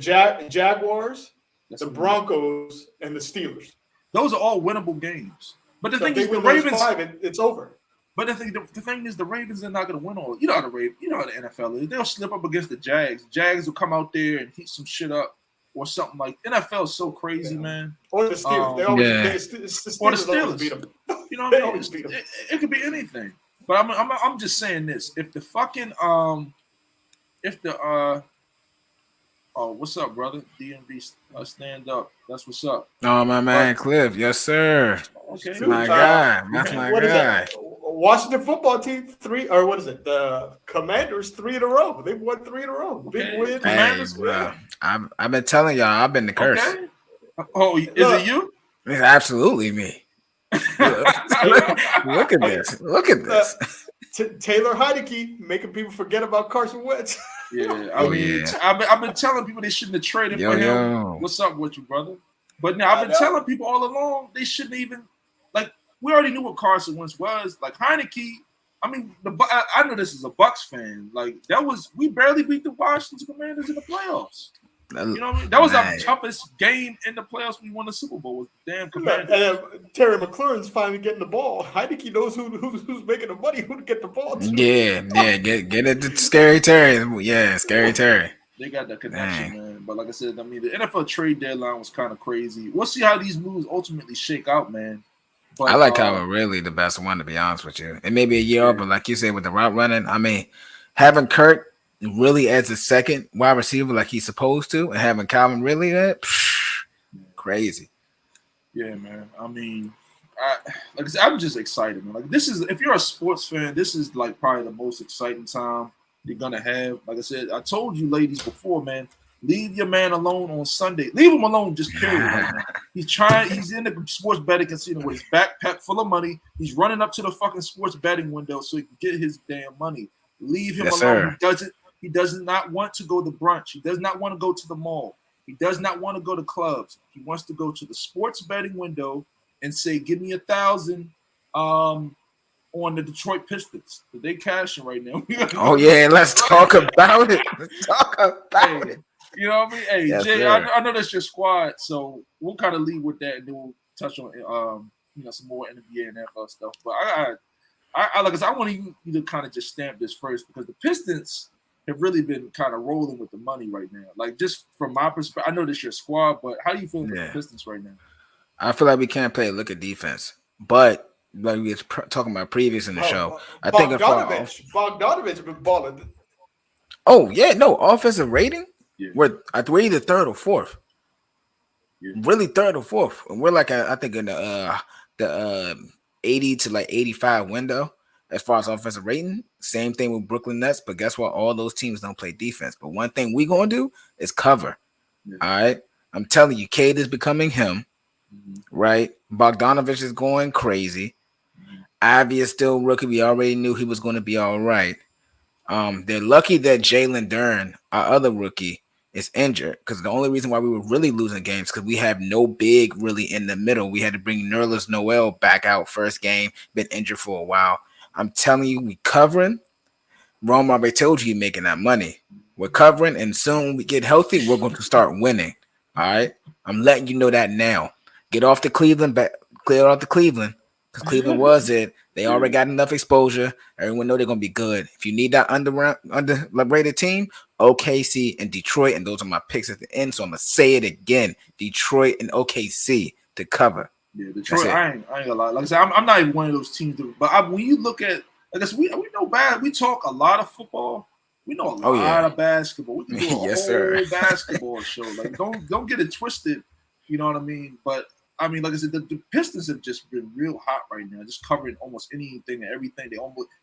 Jaguars, the Broncos, and the Steelers. Those are all winnable games. But the thing is, the Ravens. It's over. But the thing is, the Ravens are not going to win all. You know how the NFL is. They'll slip up against the Jags. Jags will come out there and heat some shit up. Or something like NFL is so crazy, man. Or the Steelers. Or the Steelers. Beat them. You know what I mean? It could be anything. But I'm just saying this. If the fucking what's up, brother? DMV stand up. That's what's up. Oh, my man, Cliff. Yes, sir. Okay. That's my guy. That's my guy. Washington football team 3, or what is it? The Commanders 3 in a row. They've won 3 in a row. Big win. Commanders. Bro. I've been telling y'all, I've been the curse. Okay. Oh, is it you? It's absolutely me. Look at this. Look at this. Taylor Heinicke making people forget about Carson Wentz. Yeah, I mean, I've been telling people they shouldn't have traded for him. Yo. What's up with you, brother? But now I've been telling people all along they shouldn't even like. We already knew what Carson Wentz was. Like Heineke, I mean, I know this is a Bucs fan. Like we barely beat the Washington Commanders in the playoffs. You know what I mean? That was our toughest game in the playoffs. We won the Super Bowl. Was the damn Commanders. And Terry McLaurin's finally getting the ball. Heineke knows who's making the money, who to get the ball to. Yeah, get it to Scary Terry. Yeah, Scary Terry. They got that connection, man. But like I said, I mean, the NFL trade deadline was kind of crazy. We'll see how these moves ultimately shake out, man. But, I like Calvin Ridley the best one, to be honest with you. It may be a year up, but like you said, with the route running, I mean, having Kirk really as a second wide receiver like he's supposed to, and having Calvin Ridley crazy. Yeah, man. I mean, like I said, I'm just excited, man. Like this is, if you're a sports fan, this is like probably the most exciting time you're gonna have. Like I said, I told you ladies before, man. Leave your man alone on Sunday. Leave him alone, just period. Like, he's in the sports betting casino with his backpack full of money. He's running up to the fucking sports betting window so he can get his damn money. Leave him alone. Sir. He does not want to go to brunch. He does not want to go to the mall. He does not want to go to clubs. He wants to go to the sports betting window and say, give me 1,000 on the Detroit Pistons. They cashing right now. Oh, yeah. Let's talk about it. Let's talk about it. You know what I mean? Hey, yes, Jay, I know that's your squad, so we'll kind of lead with that, and then we'll touch on some more NBA and NFL stuff. But I like I said, I want you to kind of just stamp this first because the Pistons have really been kind of rolling with the money right now. Like just from my perspective, I know this your squad, but how do you feel about the Pistons right now? I feel like we can't play a look at defense, but like we were talking about previous in the show, I think Bogdanovich been balling. Oh yeah, no offensive rating. Yeah. We're either third or fourth. Yeah. Really third or fourth. And we're like I think in the 80 to like 85 window as far as offensive rating. Same thing with Brooklyn Nets, but guess what? All those teams don't play defense. But one thing we gonna do is cover. Yeah. All right. I'm telling you, Cade is becoming him. Right? Bogdanovich is going crazy. Ivy is still rookie. We already knew he was going to be all right. They're lucky that Jalen Duren, our other rookie, is injured because the only reason why we were really losing games because we have no big really in the middle. We had to bring Nerlens Noel back out first game, been injured for a while. I'm telling you, we covering. Rome already told you making that money. We're covering, and soon we get healthy, we're going to start winning. All right? I'm letting you know that now. Get off the Cleveland, clear off the Cleveland because Cleveland was it. They already got enough exposure. Everyone know they're going to be good. If you need that underrated team, OKC and Detroit, and those are my picks at the end. So I'm going to say it again. Detroit and OKC to cover. Yeah, Detroit, I ain't gonna lie. Like I said, I'm not even one of those teams. But when you look at, I guess we know bad. We talk a lot of football. We know a lot of basketball. We can do a whole basketball show. Like don't get it twisted. You know what I mean? But I mean, like I said, the Pistons have just been real hot right now, just covering almost anything and everything.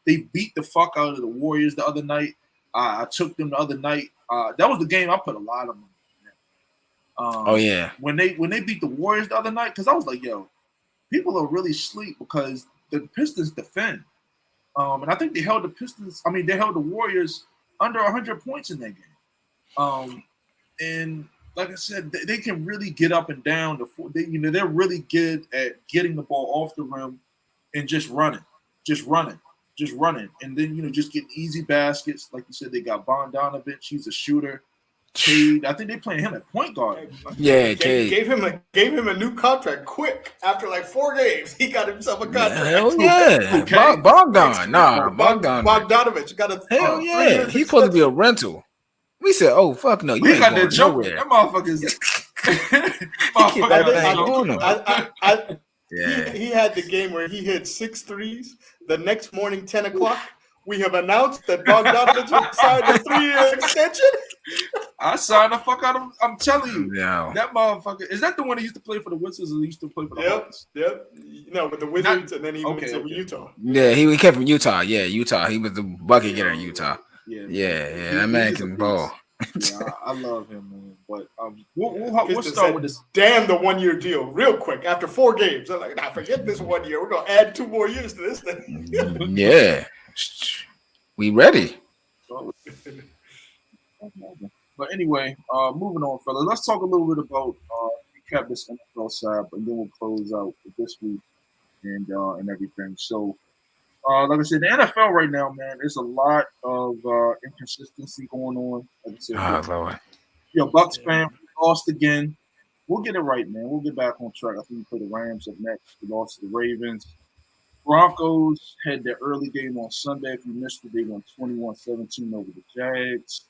They beat the fuck out of the Warriors the other night. I took them the other night. That was the game I put a lot of money in. When they beat the Warriors the other night, because I was like, yo, people are really asleep because the Pistons defend. And I think they held the Warriors under 100 points in that game. And like I said, they can really get up and down. They're really good at getting the ball off the rim and just running. And then, just getting easy baskets. Like you said, they got Bogdanovich. He's a shooter. Cade, I think they're playing him at point guard. Yeah, Cade. Gave him a new contract quick. After like 4 games, he got himself a contract. Hell yeah. Bogdan. Bogdanovich got a hell yeah. He's supposed to be a rental. We said, oh, fuck no. You ain't got going that jumper. nowhere. That motherfucker's. He had the game where he hit 6 threes. The next morning, 10 o'clock, we have announced that Bogdanovich signed a 3-year extension. I signed the fuck out of him. I'm telling you. No. That motherfucker. Is that the one that used to play for the Wizards or he used to play for the Hawks? Yep. No, but the Wizards, and then he went to Utah. Yeah, he came from Utah. Yeah, Utah. He was the bucket getter in Utah. Yeah. That man can ball. Yeah, I love him, man. But we'll start with this. Damn the 1-year deal, real quick. After 4 games, they're like, forget this 1 year. We're gonna add 2 more years to this thing. Yeah, we ready. But anyway, moving on, fellas. Let's talk a little bit about recap this NFL side, but then we'll close out with this week and everything. So, like I said, the NFL right now, man, there's a lot of inconsistency going on. Like I said, Lord. Bucks fan lost again. We'll get it right, man. We'll get back on track. I think we play the Rams up next. We lost to the Ravens. Broncos had their early game on Sunday. If you missed it, they won 21-17 over the Jags.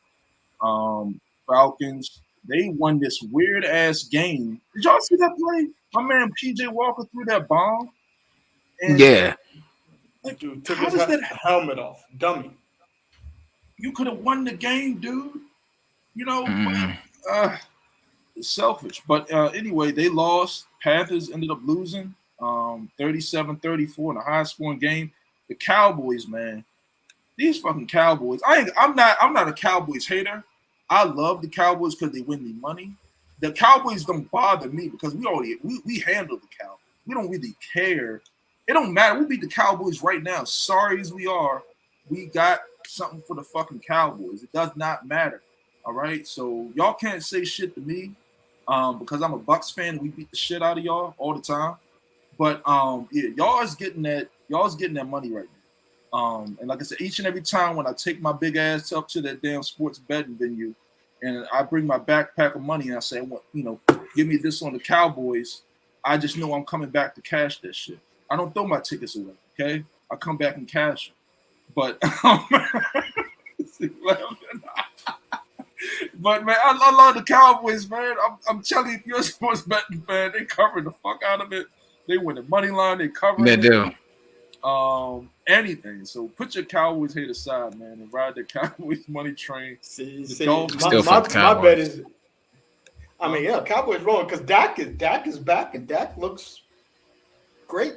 Falcons, they won this weird-ass game. Did y'all see that play? My man P.J. Walker threw that bomb. And yeah. Like, dude took his helmet off. Dummy. You could have won the game, dude. You know, it's selfish. But anyway, they lost. Panthers ended up losing 37-34 in a high-scoring game. The Cowboys, man. These fucking Cowboys. I'm not a Cowboys hater. I love the Cowboys because they win me money. The Cowboys don't bother me because we handle the Cowboys. We don't really care. It don't matter. We beat the Cowboys right now. Sorry as we are, we got something for the fucking Cowboys. It does not matter. All right. So y'all can't say shit to me because I'm a Bucks fan and we beat the shit out of y'all all the time. But yeah, y'all is getting that money right now. And like I said, each and every time when I take my big ass up to that damn sports betting venue and I bring my backpack of money and I say, well, give me this on the Cowboys, I just know I'm coming back to cash that shit. I don't throw my tickets away, okay? I come back and cash them. But but man, I love the Cowboys, man. I'm telling you, if you're a sports betting fan, they cover the fuck out of it. They win the money line, they cover it. They do. Anything. So put your Cowboys hate aside, man, and ride the Cowboys money train. My bet is, I mean, yeah, Cowboys rolling because Dak is back and Dak looks great.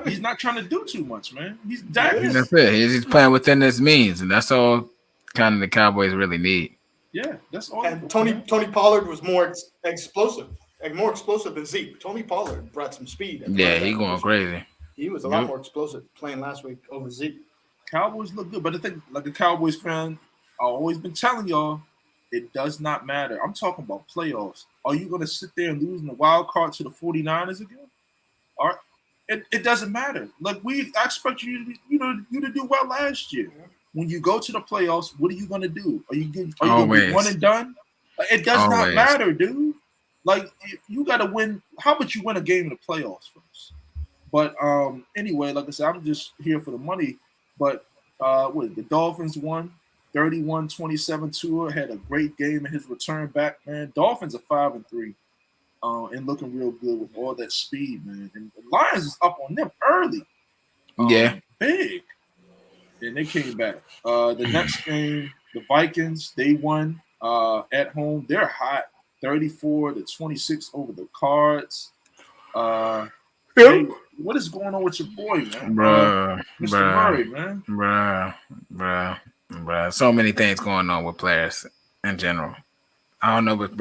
He's not trying to do too much, man. That's it. He's playing within his means, and that's all kind of the Cowboys really need. Yeah, that's all. And Tony Pollard was more explosive than Zeke. Tony Pollard brought some speed. Yeah, he going crazy. He was a lot more explosive playing last week over Zeke. Cowboys look good, but I think, like a Cowboys fan, I've always been telling y'all, it does not matter. I'm talking about playoffs. Are you going to sit there and lose in the wild card to the 49ers again? All right. It doesn't matter. Like I expect you to do well last year. When you go to the playoffs, what are you going to do? Are you going to be one and done? It does not matter, dude. Like, you got to win. How about you win a game in the playoffs first? But anyway, like I said, I'm just here for the money. But the Dolphins won 31-27. Tua had a great game in his return back, man. Dolphins are 5-3 and looking real good with all that speed, man. And the Lions is up on them early. Big. And they came back. The next game, the Vikings, they won at home. They're hot, 34-26 over the Cards. Hey, what is going on with your boy, man? Mr. Murray, man. Bruh. So many things going on with players in general. I don't know, but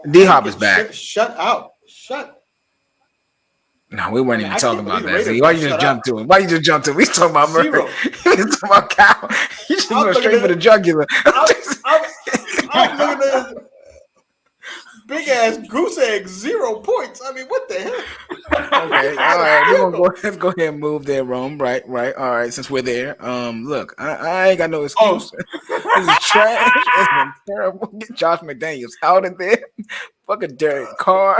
D-Hop is back. Shut out. No, we weren't even talking about that. See, why you just jump to him? We talking about Murray. We talking about Cal. You just went straight for the jugular. I'm looking at this big ass goose egg, 0 points. I mean, what the hell? Okay, all right. Let's go ahead and move there, Rome. Right. All right, since we're there. Look, I ain't got no excuse. This is trash. It's terrible. Get Josh McDaniels out of there. Fucking Derek Carr.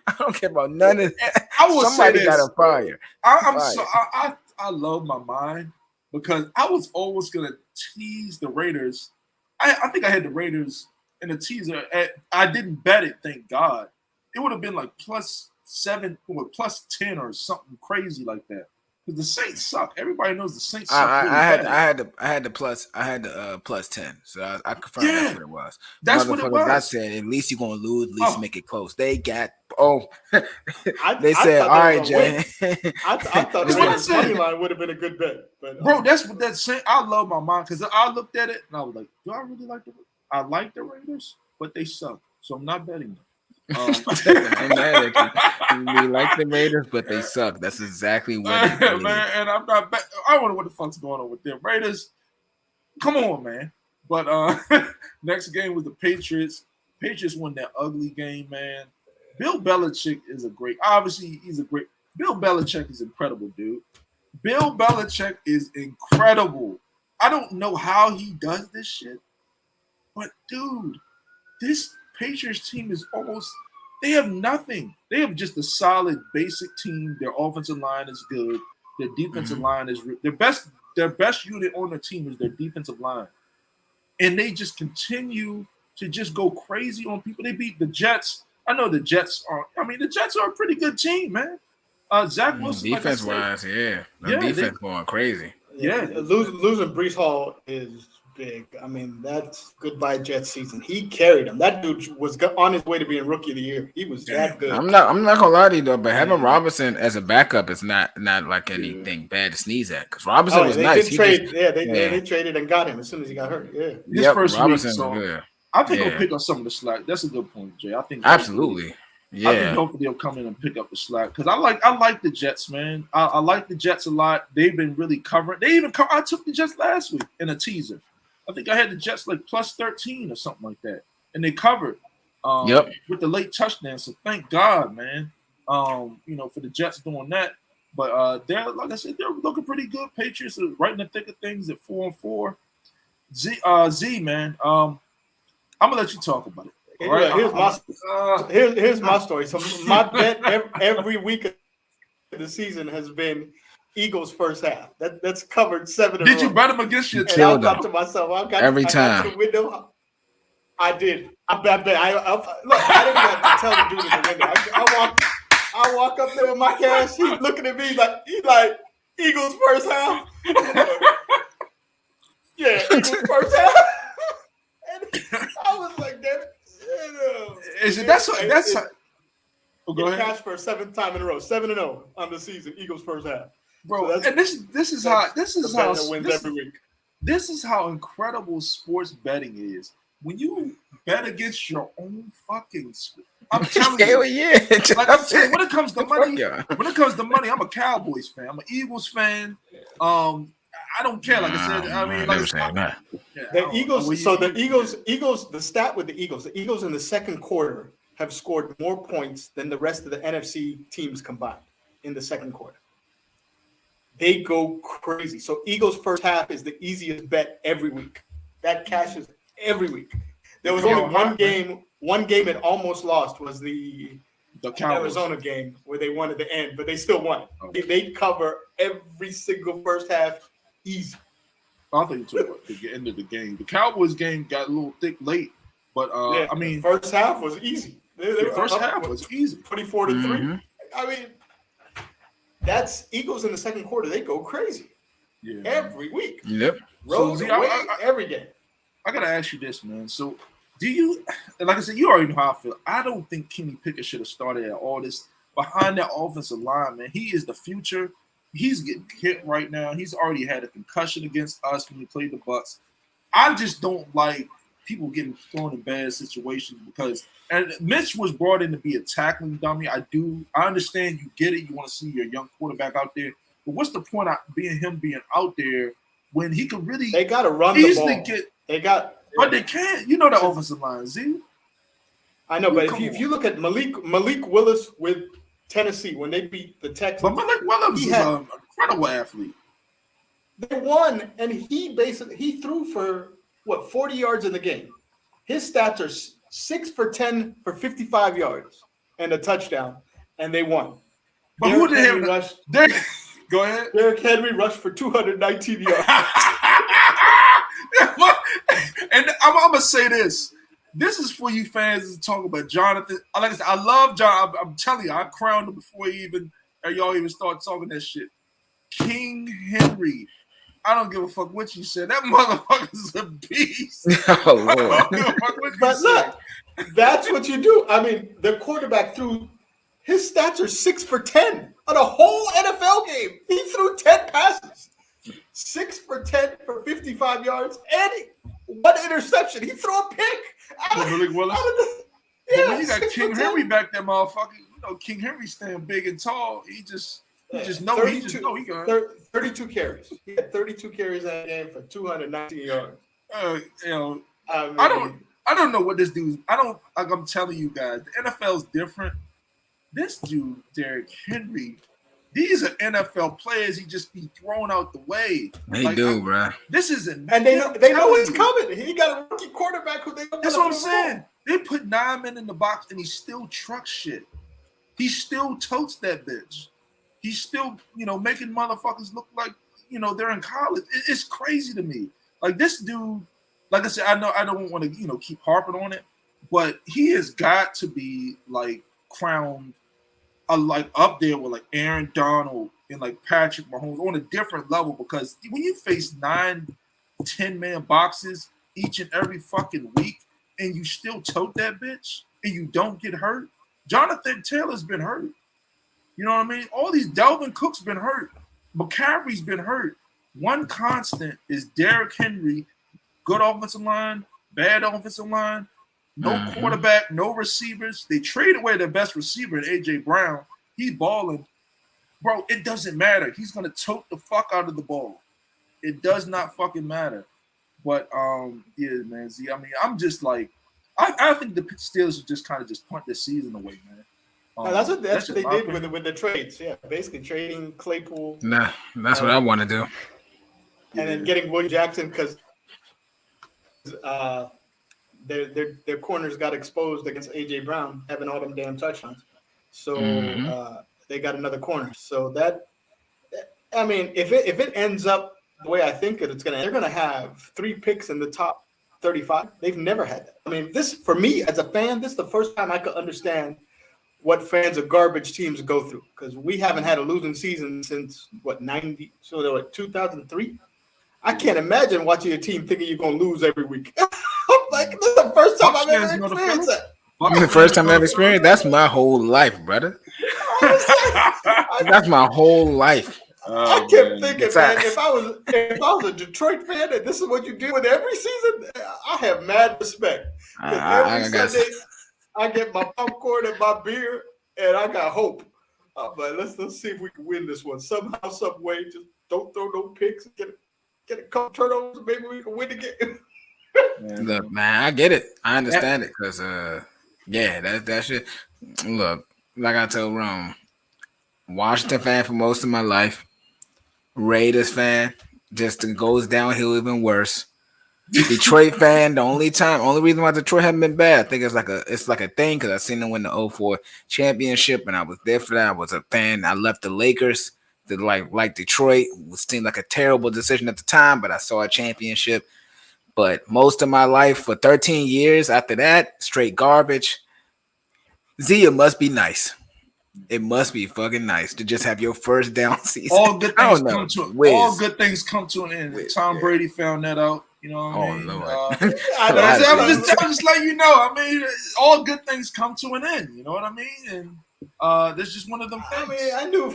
I don't care about none of that. Somebody got a fire. I love my mind because I was always gonna tease the Raiders. I think I had the Raiders in a teaser. I didn't bet it, thank God. It would have been like +7 or +10 or something crazy like that. Because the Saints suck. Everybody knows the Saints suck. I had the +10, so I confirmed that's what it was. That's what it was. I said at least you're gonna lose, at least make it close. They got they said, all right, Jay. I thought the Raiders money line would have been a good bet, but bro, that's what that's saying. I love my mind because I looked at it and I was like, do I really like I like the Raiders, but they suck, so I'm not betting them. I'm mad at you. We like the Raiders, but they suck. That's exactly what it is. Man, and I'm not. I don't know what the fuck's going on with them Raiders. Come on, man. But next game was the Patriots. Patriots won that ugly game, man. Bill Belichick is he's a great. Bill Belichick is incredible, dude. Bill Belichick is incredible. I don't know how he does this shit, but dude, this Patriots team is they have nothing. They have just a solid basic team. Their offensive line is good. Their defensive line is their best unit on the team is their defensive line. And they just continue to just go crazy on people. They beat the Jets. I know the Jets are a pretty good team, man. Zach Wilson, defense-wise, defense going crazy. Yeah, losing Breece Hall is big. I mean, that's goodbye Jets season. He carried him. That dude was on his way to being Rookie of the Year. He was that good. I'm not gonna lie to you though, but having Robinson as a backup is not like anything bad to sneeze at. Because Robinson was nice. They traded and got him as soon as he got hurt. Yeah, this first Robinson week, so I think he'll pick up some of the slack. That's a good point, Jay. I think absolutely. Yeah, I think hopefully they'll come in and pick up the slack because I like the Jets, man. I like the Jets a lot. They've been really covering. I took the Jets last week in a teaser. I think I had the Jets like plus 13 or something like that, and they covered. With the late touchdown. So thank God, man. For the Jets doing that. But they're like I said, they're looking pretty good. Patriots are right in the thick of things at 4-4. Z, man. I'm gonna let you talk about it. Right? Here's my story. So my bet every week of the season has been Eagles first half. That's covered 7 in a row. Did you bet them against your team? I thought to myself, I got to the window. I did. I bet. Look, I didn't have to tell the dude in the window. I walk up there with my cash. He's looking at me he's like Eagles first half. Yeah, Eagles first half. And I was like, damn it. Go ahead. Cash for a 7th time in a row, 7-0 on the season. Eagles first half, bro. So and this is how wins every week. This is how incredible sports betting is. When you bet against your own fucking school, I'm telling you, like I'm saying, when it comes to money, I'm a Cowboys fan. I'm an Eagles fan. I don't care. Like I said, I mean, the Eagles. So the Eagles. The stat with the Eagles in the second quarter have scored more points than the rest of the NFC teams combined in the second quarter. They go crazy. So Eagles first half is the easiest bet every week. That cashes every week. There was only one game it almost lost was the Arizona game where they won at the end, but they still won. Okay. They cover every single first half easy. I think you talk about the end of the game. The Cowboys game got a little thick late, but I mean, first half was easy. The first half was easy, 24-3. Mm-hmm. I mean, that's Eagles in the second quarter. They go crazy every week. Yep. Road every game. I gotta ask you this, man. So, do you? Like I said, you already know how I feel. I don't think Kenny Pickett should have started at all this behind that offensive line, man. He is the future. He's getting hit right now. He's already had a concussion against us when he played the Bucs. I just don't like people getting thrown in bad situations because and Mitch was brought in to be a tackling dummy. I understand you get it. You want to see your young quarterback out there. But what's the point of being out there when he can really they gotta run the ball. But they can't. You know the offensive line, Z. I know, but if you look at Malik Willis with Tennessee when they beat the Texans. But Malik Willis is an incredible athlete. They won, and he threw for 40 yards in the game. His stats are 6 for 10 for 55 yards and a touchdown, and they won. But who did he rush? Go ahead. Derrick Henry rushed for 219 yards. And I'm gonna say this. This is for you fans to talk about Jonathan. Like I said, I love John. I'm telling you, I crowned him before y'all even start talking that shit. King Henry. I don't give a fuck what you said. That motherfucker's a beast. Oh, Lord. But look, that's what you do. I mean, the quarterback threw his stats are 6 for 10 on a whole NFL game. He threw 10 passes. 6 for 10 for 55 yards and 1 interception. He threw a pick. Malik Willis. When you got King Henry back there, motherfucker, you know King Henry standing big and tall. He just know he got 32 carries. He had 32 carries in that game for 219 yards. You know, I don't know what this dude's. I'm telling you guys, the NFL's different. This dude, Derrick Henry, these are NFL players. He just be thrown out the way. They do, bro. This isn't, and they know it's coming. He got a rookie quarterback who they. That's what I'm saying. They put 9 men in the box, and he still trucks shit. He still totes that bitch. He's still, making motherfuckers look like, they're in college. It's crazy to me. Like this dude, like I said, I know I don't want to, keep harping on it, but he has got to be like crowned, like up there with like Aaron Donald and like Patrick Mahomes on a different level, because when you face 9-10 man boxes each and every fucking week and you still tote that bitch and you don't get hurt. Jonathan Taylor's been hurt. You know what I mean? All these Dalvin Cook's been hurt. McCaffrey's been hurt. One constant is Derrick Henry, good offensive line, bad offensive line, no quarterback, no receivers. They traded away their best receiver, A.J. Brown. He's balling. Bro, it doesn't matter. He's going to tote the fuck out of the ball. It does not fucking matter. But, yeah, man, Z, I mean, I'm just like, I think the Steelers should just kind of just punt this season away, man. That's what they did with the trades. Yeah, basically trading Claypool. Nah, that's what I want to do. And then getting Will Jackson because their corners got exposed against A.J. Brown having all them damn touchdowns. So they got another corner. So that, I mean, if it ends up the way I think it's gonna, they're gonna have 3 picks in the top 35. They've never had that. I mean, this for me as a fan, this is the first time I could understand what fans of garbage teams go through, because we haven't had a losing season since 2003. I can't imagine watching your team thinking you're gonna lose every week. I'm like, this is the first time I've ever experienced that. The first time I've experienced, that's my whole life, brother. That's my whole life. I kept thinking, man, if I was a Detroit fan and this is what you do with every season, I have mad respect. Every Sunday, I get my popcorn and my beer, and I got hope. But let's see if we can win this one somehow, some way. Just don't throw no picks. Get a couple turnovers. Maybe we can win again. Look, man, I get it. I understand it because, yeah, that shit. Look, like I told Rome, Washington fan for most of my life. Raiders fan, just goes downhill even worse. Detroit fan, the only reason why Detroit haven't been bad, I think it's like a thing because I seen them win the 2004 championship and I was there for that. I was a fan. I left the Lakers to like Detroit. It seemed like a terrible decision at the time, but I saw a championship. But most of my life for 13 years after that, straight garbage. Zia must be nice. It must be fucking nice to just have your first down season. All good things come to an end. Tom Brady found that out. You know what I mean? Lord. I'm just letting you know. I mean, all good things come to an end. You know what I mean? And there's just one of them things. I mean, I knew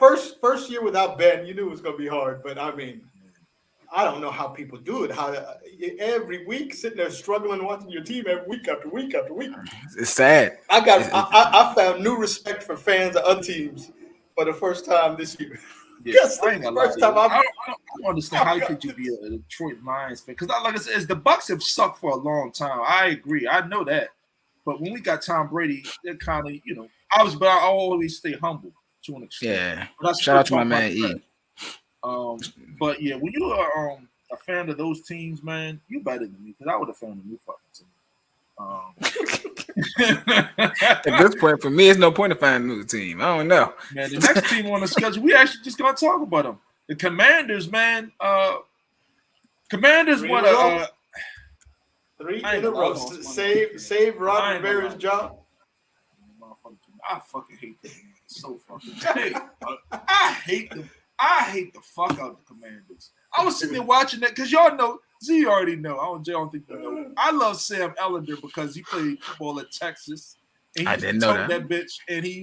first year without Ben, you knew it was going to be hard. But I mean, I don't know how people do it. How every week sitting there struggling watching your team every week after week after week. It's sad. I found new respect for fans of other teams for the first time this year. Yeah, I don't understand how could you be a Detroit Lions fan, because like I said, the Bucks have sucked for a long time. I agree, I know that. But when we got Tom Brady, they're kind of I always stay humble to an extent. Yeah, shout out to my man E. But yeah, when you are a fan of those teams, man, you better than me, because I would have found a new fucking team. At this point, for me, it's no point to find a new team. I don't know. Man, the next team on the schedule, we actually just gonna talk about them. The Commanders, man. Commanders won a 3 in a row. Save Ron Rivera's job. I fucking hate them. So fucking I hate them. I hate the fuck out of the Commanders. I was sitting there watching that because y'all know. Z already know. I don't think you know. I love Sam Ellender because he played football at Texas. And he didn't know that bitch, and he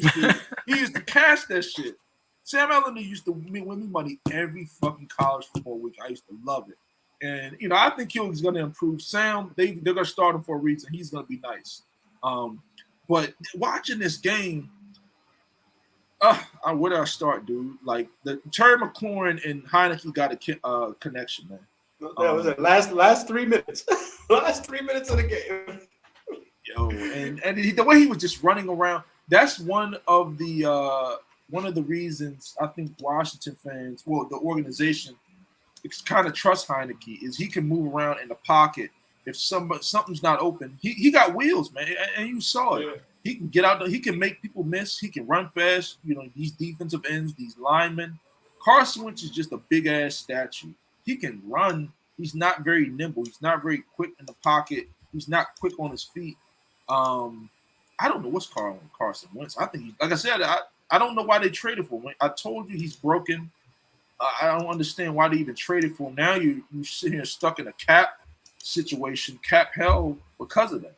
used to cash that shit. Sam Ellender used to win me money every fucking college football week. I used to love it. And I think he's going to improve. Sam, they're going to start him for a reason. He's going to be nice. But watching this game, where do I start, dude? Like the Terry McLaurin and Heineke got a connection, man. That was it. Last 3 minutes. Last 3 minutes of the game. Yo, and the way he was just running around. That's one of the reasons I think Washington fans, well, the organization, kind of trust Heinicke is he can move around in the pocket. If something's not open, he got wheels, man, and you saw it. Yeah. He can get out there. He can make people miss. He can run fast. You know, these defensive ends, these linemen. Carson Wentz is just a big ass statue. He can run. He's not very nimble. He's not very quick in the pocket. He's not quick on his feet. I don't know what's Carson Wentz. I think like I said, I don't know why they traded for him. I told you he's broken. I don't understand why they even traded for him. Now you sit here stuck in a cap situation, cap hell because of that.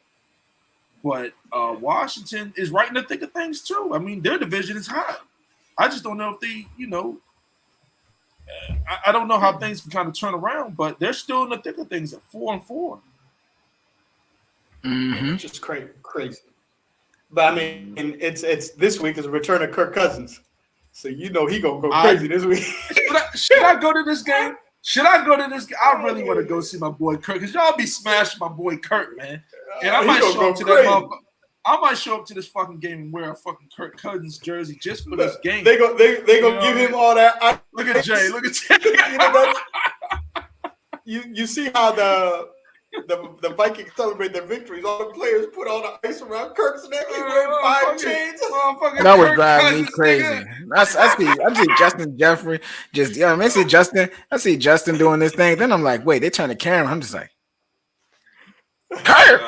But Washington is right in the thick of things too. I mean, their division is hot. I just don't know if they, I don't know how things can kind of turn around, but they're still in the thick of things at 4-4. Mm-hmm. Just crazy. But I mean, it's this week is a return of Kirk Cousins, so he gonna go crazy this week. Should I go to this game? I really want to go see my boy Kirk because y'all be smashing my boy Kirk, man. And I might show up to that motherfucker. I might show up to this fucking game and wear a fucking Kirk Cousins jersey just for this game. They gonna give him all that. Look at Jay. Look at Jay. You see how the Vikings celebrate their victories. All the players put all the ice around Kirk's neck. He's wearing 5 chains. That was driving me crazy. I see Justin Jeffrey just I see Justin doing this thing. Then I'm like, wait, they turn the camera. I'm just like, Kirk.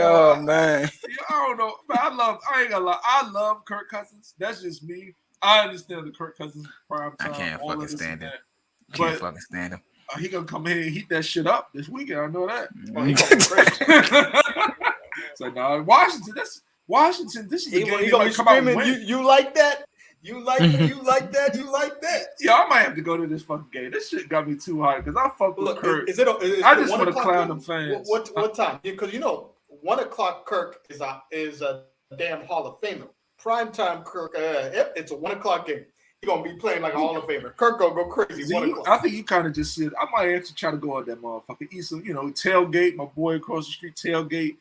Oh man. I don't know, but I ain't gonna lie. I love Kirk Cousins. That's just me. I understand the Kirk Cousins prime time. I can't fucking stand him. But fucking stand him. He gonna come here and heat that shit up this weekend. I know that. So no, Washington. This is the game. He gonna be screaming. You like that? You like that? You like that? You like that? Yeah, I might have to go to this fucking game. This shit got me too hot because I fuck with Kirk. Is I just want to clown them fans. What time? Because 1 o'clock Kirk is a damn Hall of Famer. Primetime Kirk. It's a 1 o'clock game. He's gonna be playing like a Hall of Famer. Kirk gonna go crazy. 1 o'clock. I think you kind of just said I might actually try to go on that motherfucker. Eat some, tailgate. My boy across the street tailgate.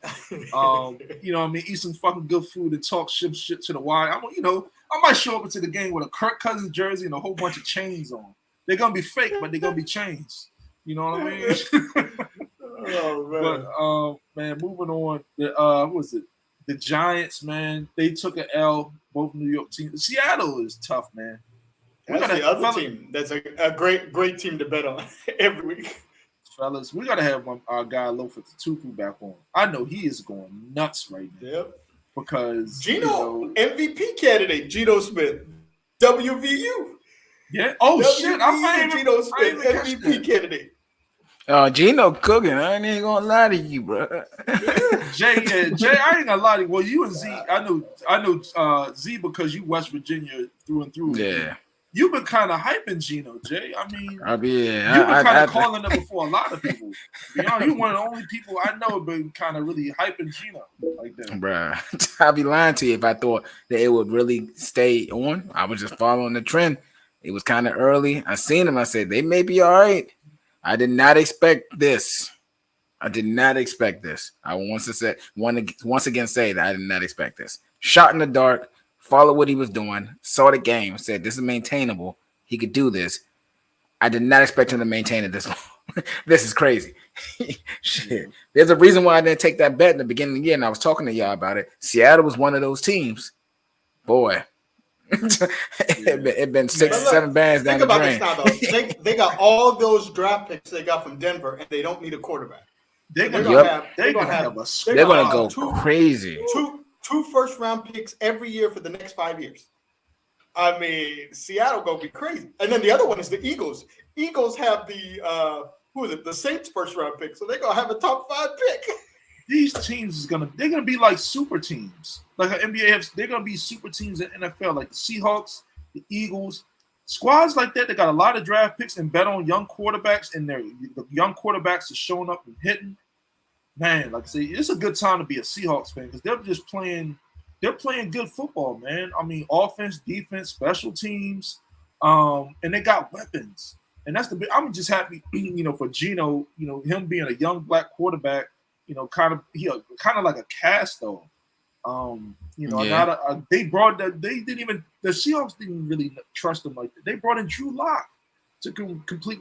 Eat some fucking good food and talk shit to the wire. I might show up into the game with a Kirk Cousins jersey and a whole bunch of chains on. They're gonna be fake, but they're gonna be chains. You know what I mean? Oh man. Man, moving on. What was it? The Giants, man. They took an L. Both New York teams. Seattle is tough, man. That's the other team. That's a great team to bet on every week. Fellas, we gotta have our guy Lofa Tatupu back on. I know he is going nuts right now. Yep. Because Geno, MVP candidate, Geno Smith, WVU. Yeah. Oh WVU, shit! I'm Geno Smith, MVP candidate. Oh, Geno cooking. I ain't gonna lie to you, bro. Jay, I ain't gonna lie to you. Well, you and Z, I know Z because you West Virginia through and through. Yeah. You've been kind of hyping Geno, Jay. I mean, you've been kind of calling him before a lot of people. You're one of the only people I know been kind of really hyping Geno like that. Bruh, I'd be lying to you if I thought that it would really stay on. I was just following the trend. It was kind of early. I seen him. I said, they may be all right. I did not expect this. I once again say that I did not expect this. Shot in the dark. Followed what he was doing, saw the game, said this is maintainable. He could do this. I did not expect him to maintain it this long. This is crazy. Shit. There's a reason why I didn't take that bet in the beginning of the year, and I was talking to y'all about it. Seattle was one of those teams. Boy. It been 6 or 7 bands down the drain. Think about this now, though. They got all those draft picks they got from Denver, and they don't need a quarterback. They're gonna go crazy. Two first-round picks every year for the next 5 years. I mean, Seattle gonna be crazy. And then the other one is the Eagles. Eagles have the Saints first-round pick, so they're gonna have a top 5 pick. These teams they're gonna be like super teams, like an NBA. They're gonna be super teams in NFL, like the Seahawks, the Eagles, squads like that. They got a lot of draft picks and bet on young quarterbacks, and the young quarterbacks are showing up and hitting. Man, like I say, it's a good time to be a Seahawks fan because they're just playing. They're playing good football, man. I mean, offense, defense, special teams. And they got weapons. And that's the big. I'm just happy, for Geno, him being a young black quarterback, kind of like a Casto. They brought that. They didn't even the Seahawks didn't really trust him like that. They brought in Drew Lock to compete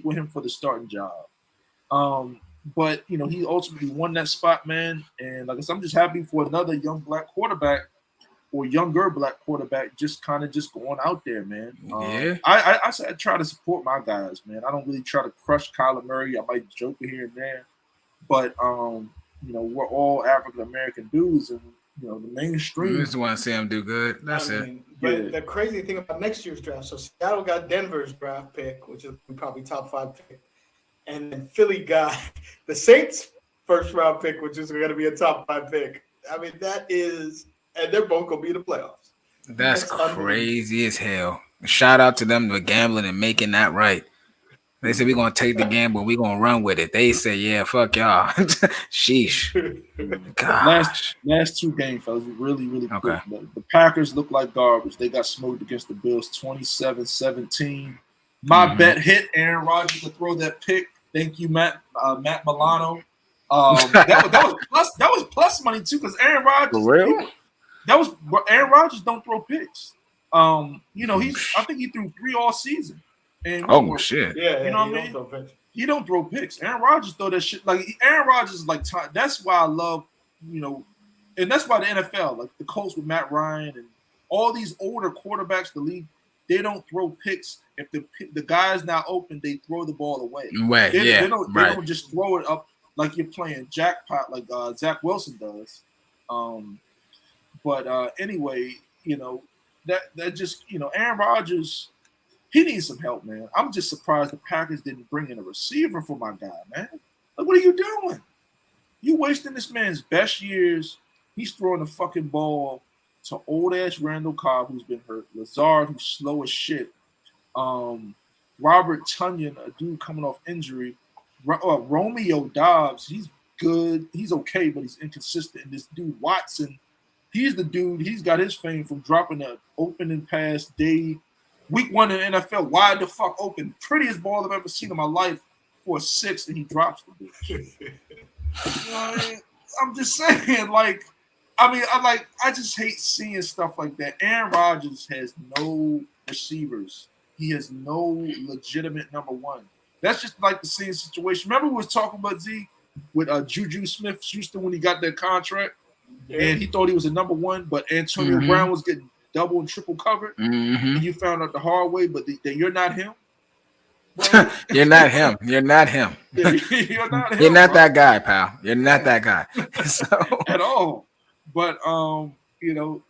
with him for the starting job. But he ultimately won that spot, man. And like I said, I'm just happy for another young black quarterback or younger black quarterback just going out there, man. I try to support my guys, man. I don't really try to crush Kyler Murray. I might joke here and there, but we're all African American dudes, and the mainstream. You just want to see him do good. That's it. But the crazy thing about next year's draft, so Seattle got Denver's draft pick, which is probably top 5 pick, and then Philly got the Saints' first round pick, which is going to be a top 5 pick. I mean, that is. And they're both going to be in the playoffs. That's crazy as hell. Shout out to them for gambling and making that right. They said, we're going to take the gamble. We're going to run with it. They say, yeah, fuck y'all. Sheesh. Gosh. Last 2 games, fellas, really, really quick. The Packers look like garbage. They got smoked against the Bills 27-17. My bet hit. Aaron Rodgers to throw that pick. Thank you, Matt Milano. That was plus money, too, because Aaron Rodgers. For real? Aaron Rodgers don't throw picks. I think he threw 3 all season. And shit. Yeah, you know what I mean? He don't throw picks. Aaron Rodgers throw that shit. Like Aaron Rodgers is like that's why I love, and that's why the NFL, like the Colts with Matt Ryan and all these older quarterbacks, the league, they don't throw picks. If the guy's not open, they throw the ball away. They don't just throw it up like you're playing jackpot like Zach Wilson does. But anyway, that just Aaron Rodgers, he needs some help, man. I'm just surprised the Packers didn't bring in a receiver for my guy, man. Like, what are you doing? You wasting this man's best years. He's throwing the fucking ball to old ass Randall Cobb, who's been hurt. Lazard, who's slow as shit. Robert Tonyan, a dude coming off injury. Romeo Dobbs, he's good. He's okay, but he's inconsistent. And this dude Watson, he's the dude. He's got his fame from dropping an opening pass day, week 1 in the NFL, wide the fuck open, prettiest ball I've ever seen in my life for a 6, and he drops the bitch. I'm just saying, I just hate seeing stuff like that. Aaron Rodgers has no receivers. He has no legitimate number 1. That's just like the same situation. Remember we was talking about Z with Juju Smith-Schuster when he got that contract? Yeah. And he thought he was a number 1, but Antonio Brown was getting double and triple covered. And you found out the hard way, but that you're not him. You're not him. You're not him. You're not him. You're not that guy, pal. You're not that guy. At all. But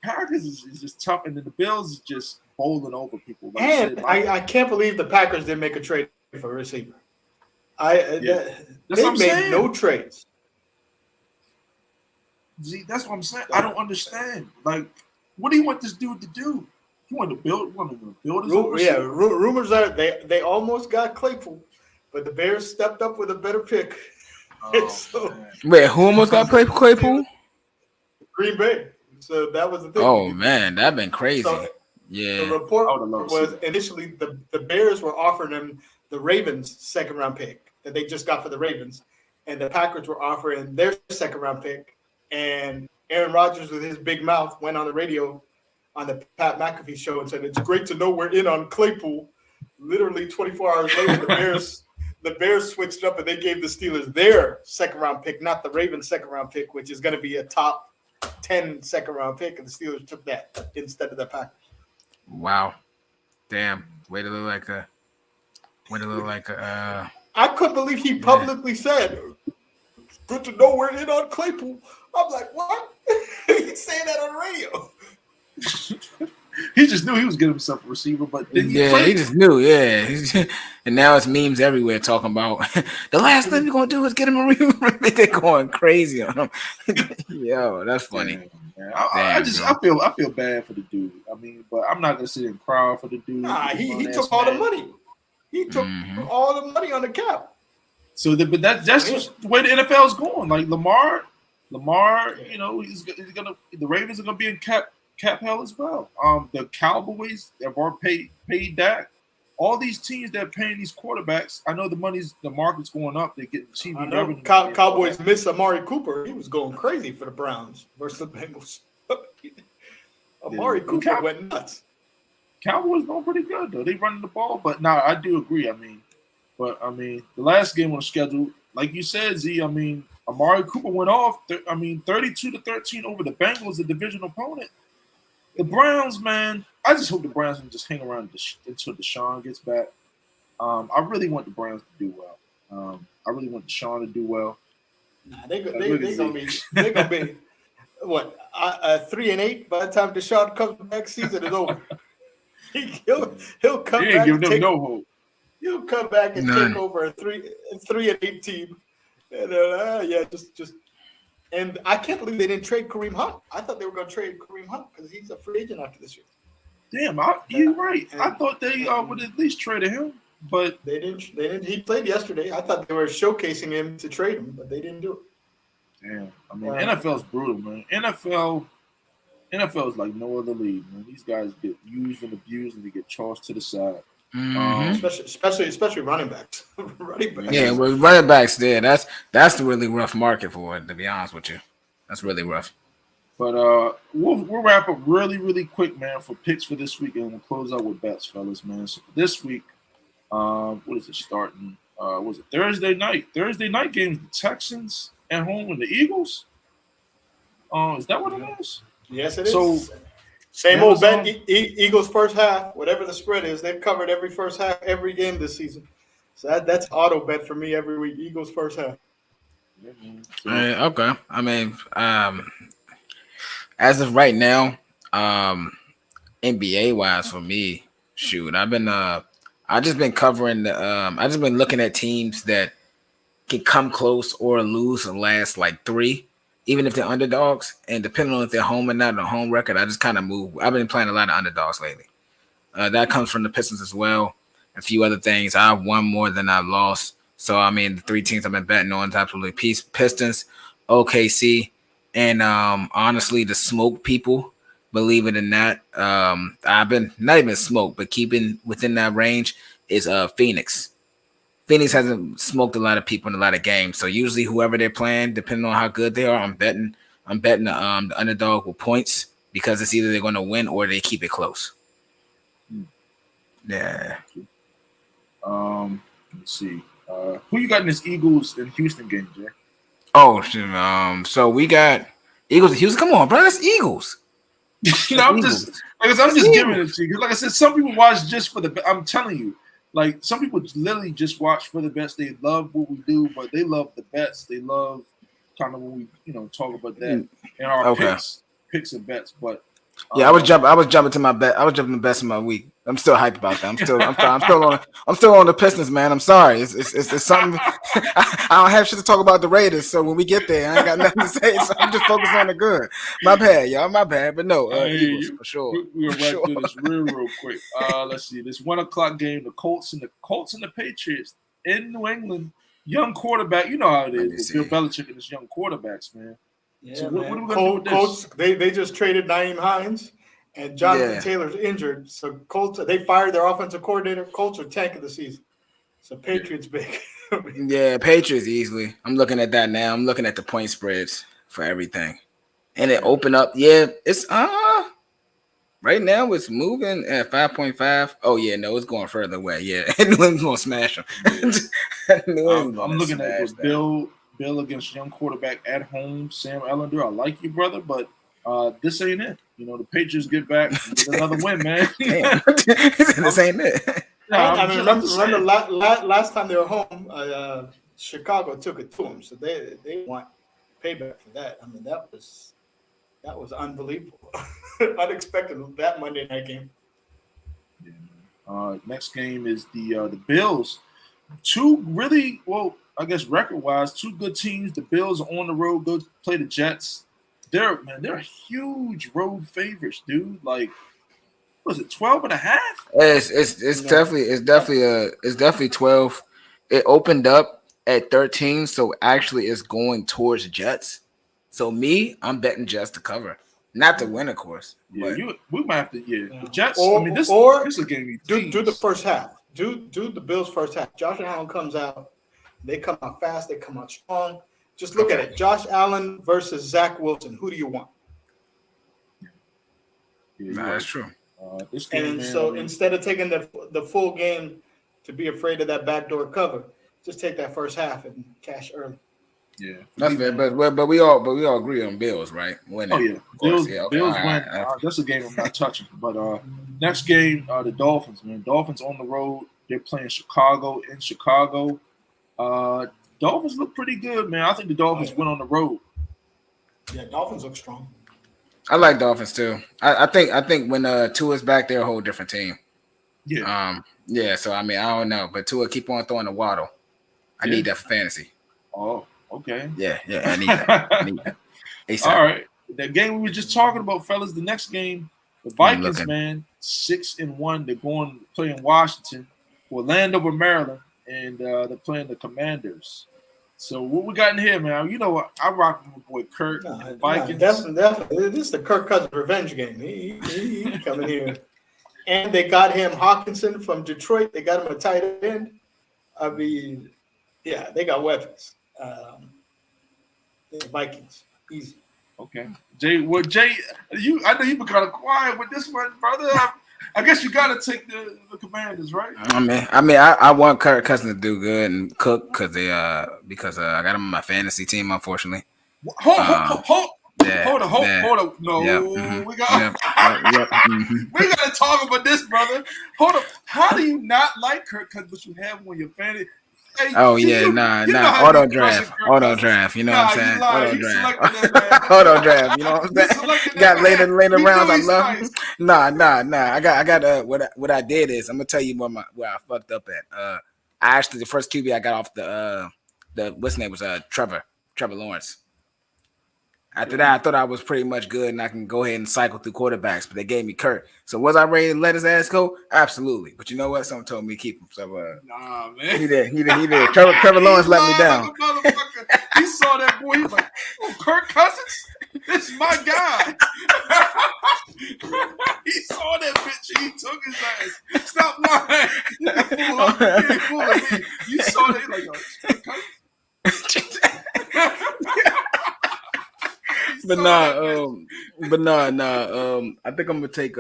Packers is just tough, and then the Bills is just bowling over people. Like I can't believe the Packers didn't make a trade for a receiver. They made no trades. See, that's what I'm saying. I don't understand. Like, what do you want this dude to do? You want to build his own receiver? Yeah, rumors are they almost got Claypool, but the Bears stepped up with a better pick. Wait, who almost got Claypool? Green Bay. So that was the thing. Oh man, that'd been crazy. So, the report was initially the Bears were offering him the Ravens' 2nd round pick that they just got for the Ravens, and the Packers were offering their 2nd round pick. And Aaron Rodgers, with his big mouth, went on the radio on the Pat McAfee show and said, "It's great to know we're in on Claypool." Literally 24 hours later, the Bears switched up and they gave the Steelers their 2nd round pick, not the Ravens' 2nd round pick, which is going to be a top 10 2nd round pick, and the Steelers took that instead of the Packers. Wow, damn! Way to look like a. I couldn't believe he publicly said, "Good to know we're in on Claypool." I'm like, what? He's saying that on the radio. He just knew he was getting himself a receiver, but he just knew, and now it's memes everywhere talking about the last thing we're gonna do is get him a receiver. They're going crazy on him. Yo, that's funny. I feel bad for the dude. I mean, but I'm not gonna sit and cry for the dude. Nah, he took all the money. He took all the money on the cap. So, but that's just the way the NFL is going. Like Lamar, he's gonna. The Ravens are gonna be in cap cap hell as well. The Cowboys have already paid Dak. All these teams that are paying these quarterbacks, I know the market's going up. They're getting TV I know revenue. Cowboys miss Amari Cooper. He was going crazy for the Browns versus the Bengals. Amari Cooper went nuts. Cowboys doing pretty good though. They running the ball, but I do agree. The last game on the schedule, like you said, Z. Amari Cooper went off. 32-13 over the Bengals, the division opponent. The Browns, man. I just hope the Browns can just hang around until Deshaun gets back. I really want the Browns to do well. I really want Deshaun to do well. Nah, they're gonna be what 3-8 by the time Deshaun comes back. Season is over. He'll come back. Give them no hope. He'll come back and take over a 3-8 team. And just. And I can't believe they didn't trade Kareem Hunt. I thought they were going to trade Kareem Hunt because he's a free agent after this year. Damn, you're right. I thought they would at least trade him, but they didn't. He played yesterday. I thought they were showcasing him to trade him, but they didn't do it. Damn, NFL's brutal, man. NFL is like no other league, man. These guys get used and abused, and they get tossed to the side. Especially running backs. Yeah, with running backs there, that's the really rough market for it, to be honest with you. That's really rough. But we'll wrap up really, really quick, man, for picks for this week, and we'll close out with bets, fellas, man. So for this week, what is it starting? Was it Thursday night? Thursday night games, the Texans at home and the Eagles. Is that what it is? Yes, it is. So same old bet. Eagles first half, whatever the spread is, they've covered every first half, every game this season. So that's auto bet for me every week. Eagles first half. Okay. As of right now, NBA wise for me, I've just been covering I've just been looking at teams that can come close or lose the last like 3, even if they're underdogs, and depending on if they're home or not, the home record, I just kind of move. I've been playing a lot of underdogs lately. That comes from the Pistons as well. A few other things. I've won more than I've lost. So, the 3 teams I've been betting on, absolutely Pistons, OKC, and honestly, the smoke people, believe it or not, I've been not even smoke, but keeping within that range is Phoenix. Phoenix hasn't smoked a lot of people in a lot of games. So usually whoever they're playing, depending on how good they are, I'm betting the underdog with points because it's either they're going to win or they keep it close. Yeah. Let's see. Who you got in this Eagles and Houston game, Jay? Oh, so we got Eagles and Houston. Come on, bro. That's Eagles. I'm just giving it to you. Because like I said, some people watch just for the. I'm telling you, like some people literally just watch for the bets. They love what we do, but they love the bets. They love kind of when we talk about that in our picks and bets. But I was jumping to my bet. I was jumping the best of my week. I'm still hyped about that. I'm still on the Pistons, man. I'm sorry. It's something. I don't have shit to talk about the Raiders. So when we get there, I ain't got nothing to say. So I'm just focused on the good. My bad, y'all. My bad. But no, Eagles for sure. We'll run through this real quick. Let's see. This 1:00 game, the Colts and the Patriots in New England. Young quarterback. You know how it is. Bill Belichick and his young quarterbacks, man. Yeah, so what are we going to do with this? They just traded Naeem Hines, and Jonathan Taylor's injured. So Colts, they fired their offensive coordinator. Colts are tanking the season. So Patriots big. Yeah, Patriots easily. I'm looking at that now. I'm looking at the point spreads for everything. And it opened up. Yeah, it's right now it's moving at 5.5. Oh yeah, no, it's going further away. Yeah, New England's gonna smash them. I'm looking at Bill against young quarterback at home, Sam Ellinger. I like you, brother, but this ain't it. The Patriots get back with another win, man. This ain't it. Remember last time they were home, Chicago took it to them, so they want payback for that. That was unbelievable, unexpected that Monday night game. Yeah. Next game is the Bills. Two really I guess record-wise, 2 good teams. The Bills are on the road, go play the Jets. They're huge road favorites, dude. Like, was it 12.5? It's definitely 12. It opened up at 13, so actually it's going towards Jets. So I'm betting Jets to cover. Not to win, of course. Yeah, But we might have to. Yeah, the Jets. Or, I mean, this is a game. Do the first half. Do the Bills' first half. Josh Allen comes out. They come out fast. They come out strong. Just look at it. Josh Allen versus Zach Wilson. Who do you want? Yeah, that's true. This game, And man, so instead of taking the full game to be afraid of that backdoor cover, just take that first half and cash early. Yeah, that's fair. But we all agree on Bills, right? Winning. Oh yeah, Bills. Bills win. That's a game I'm not touching. But next game, the Dolphins. Man, Dolphins on the road. They're playing Chicago in Chicago. Dolphins look pretty good, man. I think the Dolphins win on the road. Yeah, Dolphins look strong. I like Dolphins too. I think when Tua's back, they're a whole different team. Yeah. Yeah. So I mean, I don't know, but Tua keep on throwing the waddle. I need that for fantasy. Oh, okay. Yeah. I need that. ASAP. All right. That game we were just talking about, fellas. The next game, the Vikings, man, 6-1. They're going playing Washington, Orlando, Maryland, and they're playing the Commanders. So what we got in here, man? You know what? I rock with my boy Kirk. Vikings. Definitely. This is the Kirk Cousins revenge game. He coming here. And they got him Hawkinson from Detroit. They got him a tight end. I mean, yeah, they got weapons. The Vikings. Easy. Okay. Jay, I know you've been kind of quiet with this one, brother. I guess you got to take the Commanders, right? I want Kirk Cousins to do good and cook because I got him on my fantasy team, unfortunately. Hold on. No, we got we got to talk about this, brother. Hold up. How do you not like Kirk Cousins, but you have him on your fantasy? Hey, auto draft. You know what I'm saying? Auto draft. Auto draft. You know what I'm saying? Got later rounds. I love him. Nah. I got what I did is I'm gonna tell you where I fucked up at. I actually the first QB I got off the what's his name was Trevor Lawrence. After that, I thought I was pretty much good and I can go ahead and cycle through quarterbacks, but they gave me Kirk. So was I ready to let his ass go? Absolutely. But you know what? Someone told me to keep him. So nah, man. He did. Trevor Lawrence let me down. He saw that boy. He was like, oh, Kirk Cousins? This is my guy. He saw that bitch. He took his ass. Stop lying. You saw that. Like, oh, Kirk Cousins? But I think I'm gonna take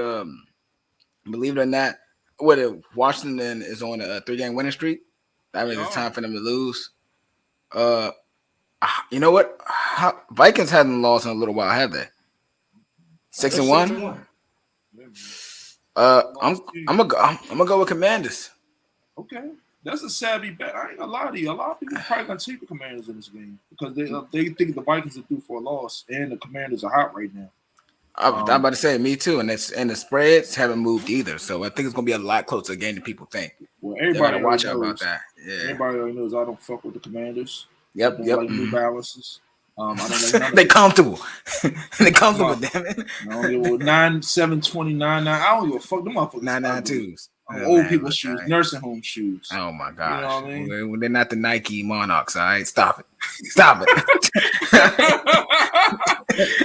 believe it or not, Washington is on a 3-game winning streak. That means it's time for them to lose. You know what? Vikings hadn't lost in a little while, have they? 6-1. I'm gonna go with Commanders. Okay. That's a savvy bet. I ain't gonna lie to you. A lot of people probably gonna take the Commanders in this game because they think the Vikings are due for a loss, and the Commanders are hot right now. I'm about to say me too, and the spreads haven't moved either, so I think it's gonna be a lot closer game than people think. Well, everybody watch out about that. Yeah, everybody already knows I don't fuck with the Commanders. Yep. Like New Balances. I don't like they comfortable. They comfortable, damn it. No, they were 9-7-20, 9-9. I don't give a fuck. Them motherfuckers 992s. Old people shoes, nursing home shoes. Oh my gosh. You know what I mean? Well, they're not the Nike Monarchs, all right? Stop it.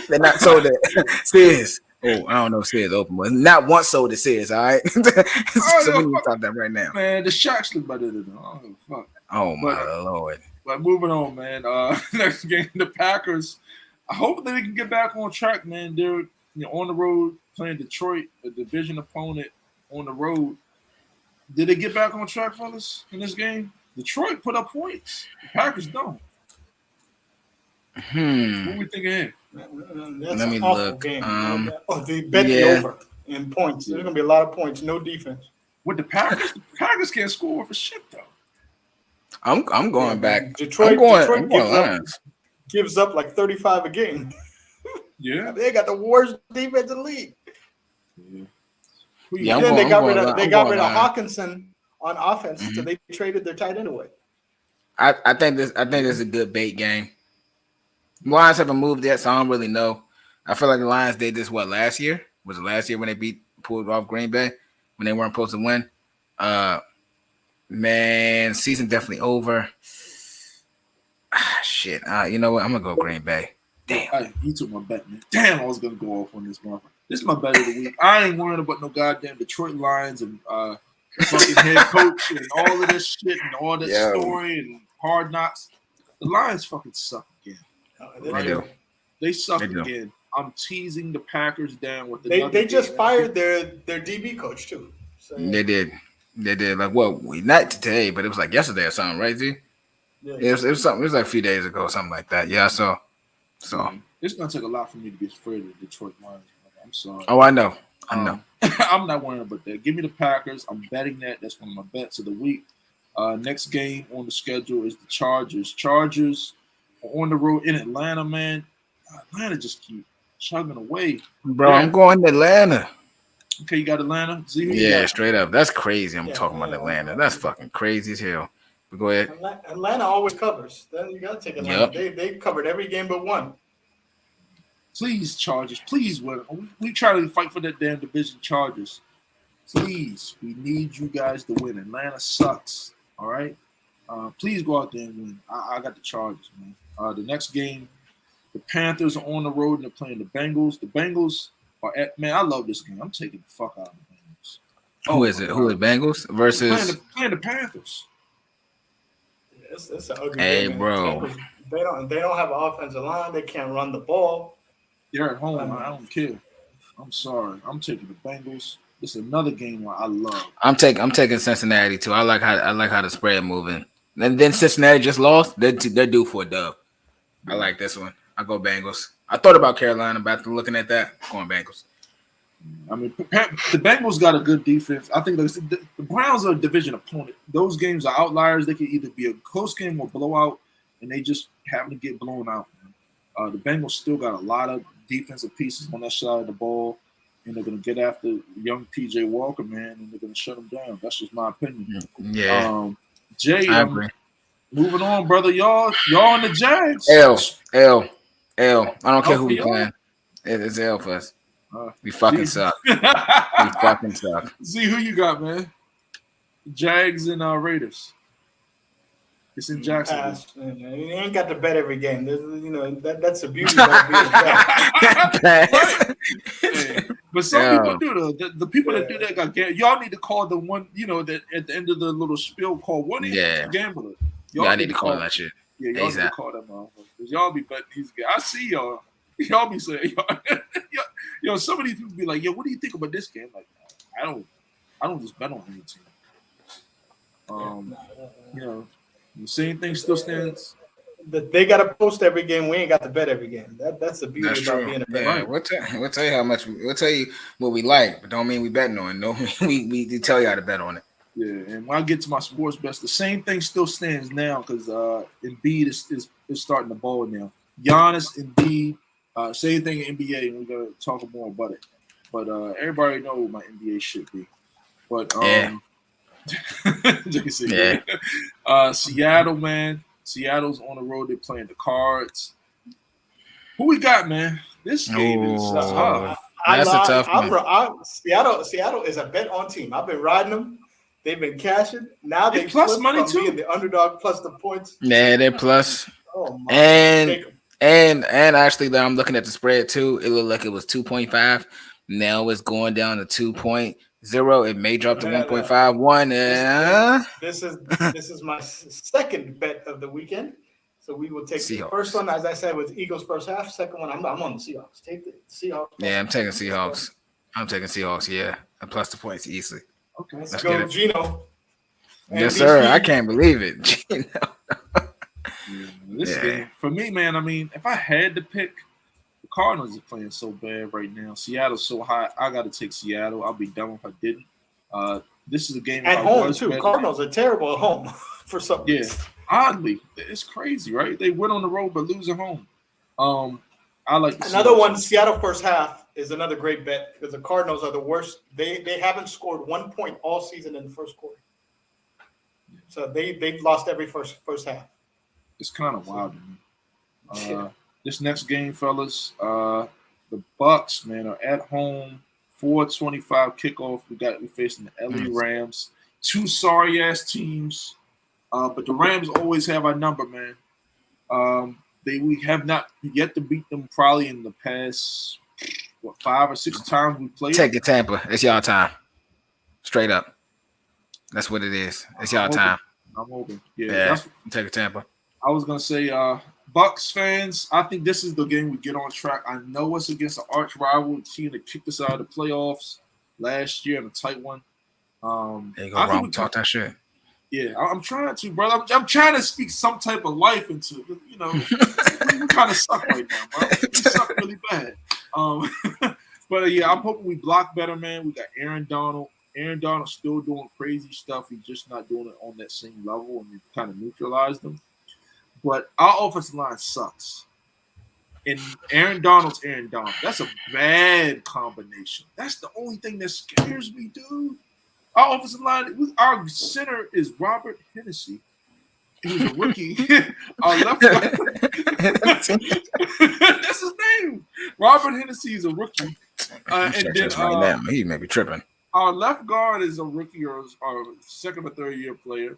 They're not sold at Sears. Oh, I don't know if Sears open, but not once sold at Sears, all right? So we need to stop that right now. Man, the Sharks look better than them. I don't give a fuck. Oh my Lord. But moving on, man. Next game, the Packers. I hope they can get back on track, man. They're on the road playing Detroit, a division opponent on the road. Did they get back on track, fellas, in this game? Detroit put up points. The Packers don't. What we thinking here? Let me look. They bet the over in points. There's gonna be a lot of points. No defense. With the Packers can't score for shit though. I'm going back. Detroit gives up like 35 a game. Yeah, they got the worst defense in the league. Yeah. They got rid of Hawkinson on offense, so they traded their tight end away. I think this is a good bait game. Lions haven't moved yet, so I don't really know. I feel like the Lions did this last year? Was it last year when they pulled off Green Bay when they weren't supposed to win? Man, season definitely over. Shit. You know what? I'm gonna go Green Bay. Damn. You took my bet, man. Damn, I was gonna go off on this motherfucker. This is my bet of the week. I ain't worrying about no goddamn Detroit Lions and fucking head coach and all of this shit and all that story and Hard Knocks. The Lions fucking suck again. They do. They suck again. I'm teasing the Packers down with the. They just fired their DB coach too. So, They did. Like not today, but it was like yesterday or something, right? Z? Yeah. It was something. It was like a few days ago, something like that. Yeah, I saw. So it's gonna take a lot for me to be afraid of the Detroit Lions. I'm sorry. Oh, I know. I'm not worrying about that. Give me the Packers. I'm betting that. That's one of my bets of the week. Next game on the schedule is the Chargers. Chargers are on the road in Atlanta, man. Atlanta just keep chugging away. Bro, I'm going to Atlanta. Okay, you got Atlanta? Yeah, straight up. That's crazy. I'm talking about Atlanta. That's fucking crazy as hell. But go ahead. Atlanta always covers. Then you got to take Atlanta. Yep. They covered every game but one. Please, Chargers. Please win. We try to fight for that damn division, Chargers. Please, we need you guys to win. Atlanta sucks. All right? Please go out there and win. I got the Chargers, man. The next game, the Panthers are on the road and they're playing the Bengals. The Bengals are man, I love this game. I'm taking the fuck out of the Bengals. Who is it? Who is Bengals versus playing the Panthers? It's an ugly game, man. Bro. They don't have an offensive line. They can't run the ball. They're at home. I don't care. I'm sorry. I'm taking the Bengals. This is another game where I love. I'm taking Cincinnati too. I like how the spread moving. And then Cincinnati just lost. They're due for a dub. I like this one. I go Bengals. I thought about Carolina, but after looking at that, going Bengals. I mean, the Bengals got a good defense. I think the Browns are a division opponent. Those games are outliers. They can either be a close game or blowout, and they just happen to get blown out. The Bengals still got a lot of defensive pieces on that side of the ball, and they're going to get after young P.J. Walker, man, and they're going to shut him down. That's just my opinion. Yeah. Jay, moving on, brother. Y'all in the Jags. L. I don't care who we playing. It's L for us. We fucking suck. We fucking suck. See who you got, man. Jags and Raiders. It's in Jacksonville. You ain't got to bet every game. That's the beauty about being a bet. Right. But some people do the people that do that got y'all need to call the one, that at the end of the little spiel call one gambler. Y'all need to call that shit. Yeah, y'all need to call that motherfucker. Because y'all be betting these guys. I see y'all. Y'all be saying, some of these people be like, what do you think about this game? Like, I don't just bet on any team. The same thing still stands. They got to post every game. We ain't got to bet every game. That's the beauty about being a bet. Yeah, we'll tell you how much. We'll tell you what we like, but don't mean we betting on it. No, we tell you how to bet on it. Yeah, and when I get to my sports bets, the same thing still stands now because Embiid is starting to ball now. Giannis, Embiid, same thing in NBA, and we're gonna talk more about it. But everybody know what my NBA should be. But Seattle, man. Seattle's on the road. They're playing the Cards. Who we got, man? This game is tough. That's a tough one. Seattle is a bet on team. I've been riding them. They've been cashing. Now they plus money too. Being the underdog plus the points. Yeah, they're plus. Oh my! And actually, I'm looking at the spread too. It looked like it was 2.5. Now it's going down to 2.0. It may drop to 1.51. This is my second bet of the weekend. So we will take Seahawks. The first one, as I said, was Eagles first half. Second one, I'm on the Seahawks. Take the Seahawks. Yeah, I'm taking Seahawks. Yeah, and plus the points easily. Okay, let's go, Gino. Yes, sir. I can't believe it. Gino. This game, for me, man, I mean, if I had to pick, the Cardinals are playing so bad right now. Seattle's so high. I got to take Seattle. I'll be dumb if I didn't. This is a game at home, too. Cardinals are terrible at home for some reason. Yeah, oddly. It's crazy, right? They win on the road but lose at home. I like another one, Seattle first half is another great bet because the Cardinals are the worst. They haven't scored 1 point all season in the first quarter. So they've lost every first half. It's kind of wild to me. This next game, fellas, the Bucks, man, are at home. 4:25 kickoff. We're facing the LA Rams. Two sorry ass teams, but the Rams always have our number, man. We have not yet to beat them probably in the past 5 or 6 times we played. Take it, Tampa. It's y'all time. Straight up. That's what it is. It's y'all time. I'm hoping. Yeah. Take it, Tampa. I was gonna say, Bucks fans, I think this is the game we get on track. I know it's against an arch rival team that kicked us out of the playoffs last year in a tight one. There you go, wrong. Talk that shit. Yeah, I'm trying to, brother. I'm trying to speak some type of life into it. You know, we kind of suck right now, bro. We suck really bad. But yeah, I'm hoping we block better, man. We got Aaron Donald. Aaron Donald's still doing crazy stuff. He's just not doing it on that same level, and we kind of neutralized him. But our offensive line sucks. And Aaron Donald's Aaron Donald. That's a bad combination. That's the only thing that scares me, dude. Our offensive line, our center is Robert Hennessy. He's a rookie. Our left guard, that's his name. Robert Hennessy is a rookie. And then he may be tripping. Our left guard is a rookie or our second or third year player.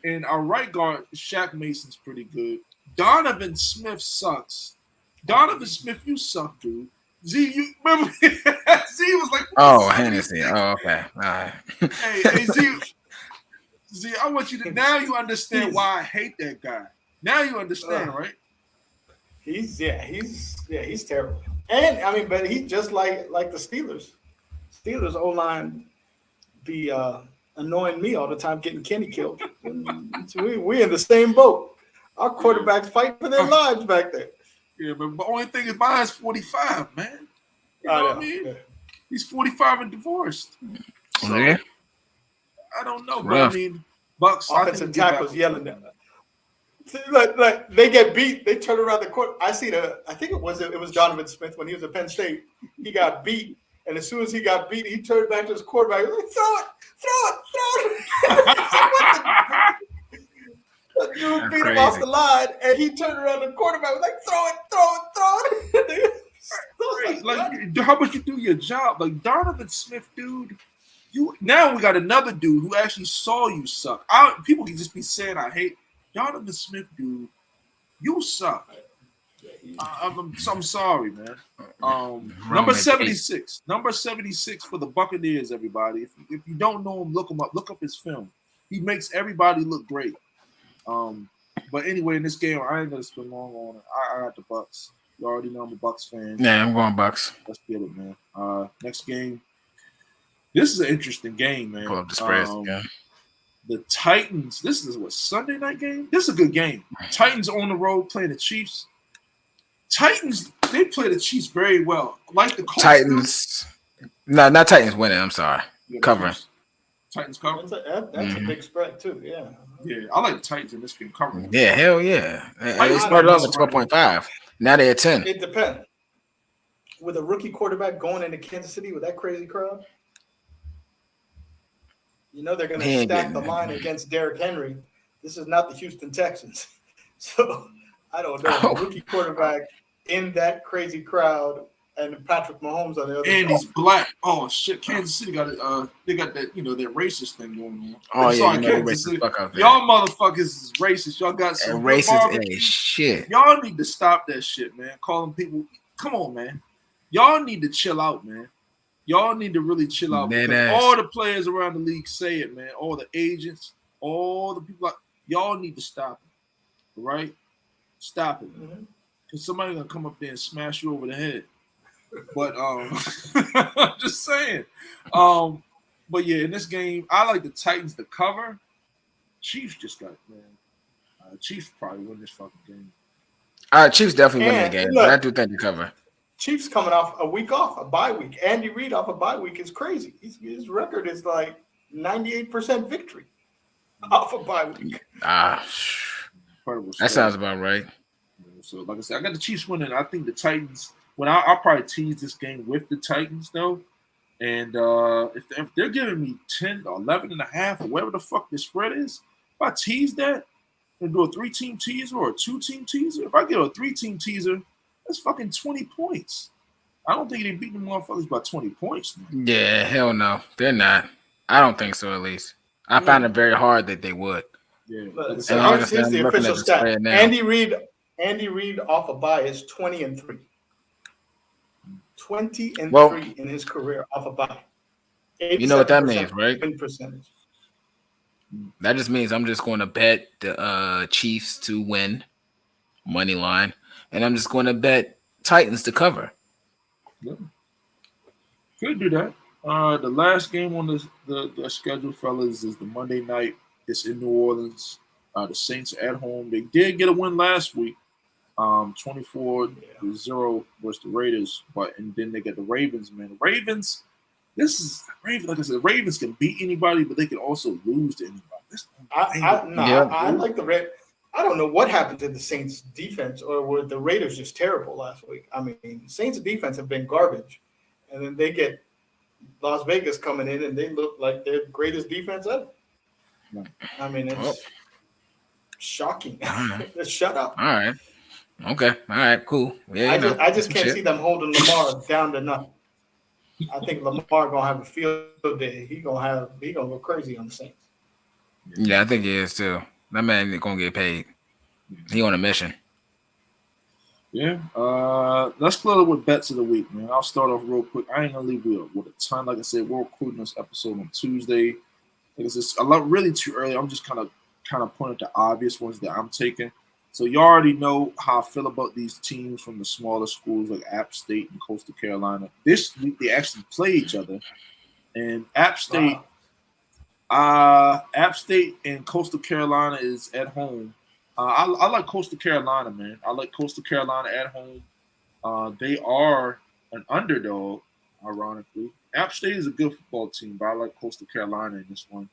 And our right guard, Shaq Mason's pretty good. Donovan Smith sucks. Donovan Smith, you suck, dude. Z, you remember? Z was like, Hennessy. Oh, okay. All right. Hey, Z, I want you to now you understand why I hate that guy. Now you understand, right? He's terrible. And I mean, but he's just like the Steelers. Steelers O-line be annoying me all the time, getting Kenny killed. So we in the same boat. Our quarterbacks fight for their lives back there. Yeah, but the only thing is mine's 45, man. You know what I mean? Yeah. He's 45 and divorced. So, yeah. I don't know, but I mean, Bucks offensive tackles yelling at them. Like they get beat, they turn around the court. I think it was Donovan Smith when he was at Penn State. He got beat, and as soon as he got beat, he turned back to his quarterback. He was like, throw it. The dude beat him off the line, and he turned around the quarterback was like, throw it. Like, how about you do your job? Like Donovan Smith, dude. Now we got another dude who actually saw you suck. People can just be saying I hate Donovan Smith, dude. You suck. I'm sorry, man. Number 76. Number 76 for the Buccaneers, everybody. If you don't know him, look him up. Look up his film. He makes everybody look great. But anyway, in this game, I ain't gonna spend long on it. I got the Bucks. You already know I'm a Bucks fan. Yeah, I'm going Bucks. Let's get it, man. Next game. This is an interesting game, man. Pull up the spreads again. The Titans. This is what, Sunday night game? This is a good game. Titans on the road playing the Chiefs. Titans, they play the Chiefs very well. Like the Colts. Titans. No, not Titans winning. I'm sorry. Yeah, covering. Titans covering. That's a big spread too. Yeah. Yeah, I like the Titans in this game covering. Yeah, hell yeah. They started off at 12.5. Now they're at 10. It depends. With a rookie quarterback going into Kansas City with that crazy crowd, you know they're going to stack the line against Derrick Henry. This is not the Houston Texans. So I don't know. A rookie quarterback in that crazy crowd and Patrick Mahomes on the other side. And he's black. Oh shit! Kansas City got it. They got that. You know that racist thing going on. Oh yeah, Kansas City. Y'all motherfuckers is racist. Y'all got some racist as shit. Y'all need to stop that shit, man. Calling people. Come on, man. Y'all need to chill out, man. Y'all need to really chill out. All the players around the league say it, man. All the agents, all the people. Y'all need to stop it. Right? Stop it, man. Because somebody's gonna come up there and smash you over the head. But I'm just saying. But yeah, in this game, I like the Titans to cover. Chiefs just got it, man. Chiefs probably win this fucking game. Chiefs definitely win the game, but I do think they cover. Chiefs coming off a week off, a bye week. Andy Reid off a bye week is crazy. His record is like 98% victory off a bye week. That sounds about right. So, like I said, I got the Chiefs winning. I think the Titans. I'll probably tease this game with the Titans, though. And if they're giving me 10 or 11 and a half or whatever the fuck the spread is, if I tease that and do a 3-team teaser or a 2-team teaser, if I get a 3-team teaser, that's fucking 20 points. I don't think they beat the motherfuckers by 20 points. Man. Yeah, hell no. They're not. I don't think so, at least. I found it very hard that they would. Yeah. Here's the official stat. Andy Reid off a bye is 20-3. 20-3 in his career off a bye. You know what that means, right? Win percentage. That just means I'm just going to bet the Chiefs to win, money line, and I'm just going to bet Titans to cover. Yeah. Could do that. The last game on the schedule, fellas, is the Monday night. It's in New Orleans. The Saints are at home. They did get a win last week, 24-0 versus the Raiders, and then they get the Ravens. Man, the Ravens. Like I said, Ravens can beat anybody, but they can also lose to anybody. I like the Ravens. I don't know what happened to the Saints defense, or were the Raiders just terrible last week? I mean, Saints defense have been garbage, and then they get Las Vegas coming in, and they look like their greatest defense ever. I mean, it's shocking. Just shut up. All right. Okay. All right. Cool. Yeah, I just can't see them holding Lamar down to nothing. I think Lamar gonna have a field day. He gonna go crazy on the Saints. Yeah, I think he is too. That man is gonna get paid. He on a mission. Yeah. Let's close with bets of the week, man. I'll start off real quick. I ain't gonna leave you with a ton. Like I said, we're recording this episode on Tuesday. Because it's a lot really too early. I'm just kind of pointing to obvious ones that I'm taking. So you already know how I feel about these teams from the smaller schools like App State and Coastal Carolina. This week they actually play each other, and App State and Coastal Carolina is at home. I like Coastal Carolina, man. I like Coastal Carolina at home. They are an underdog, ironically. App State is a good football team, but I like Coastal Carolina in this one.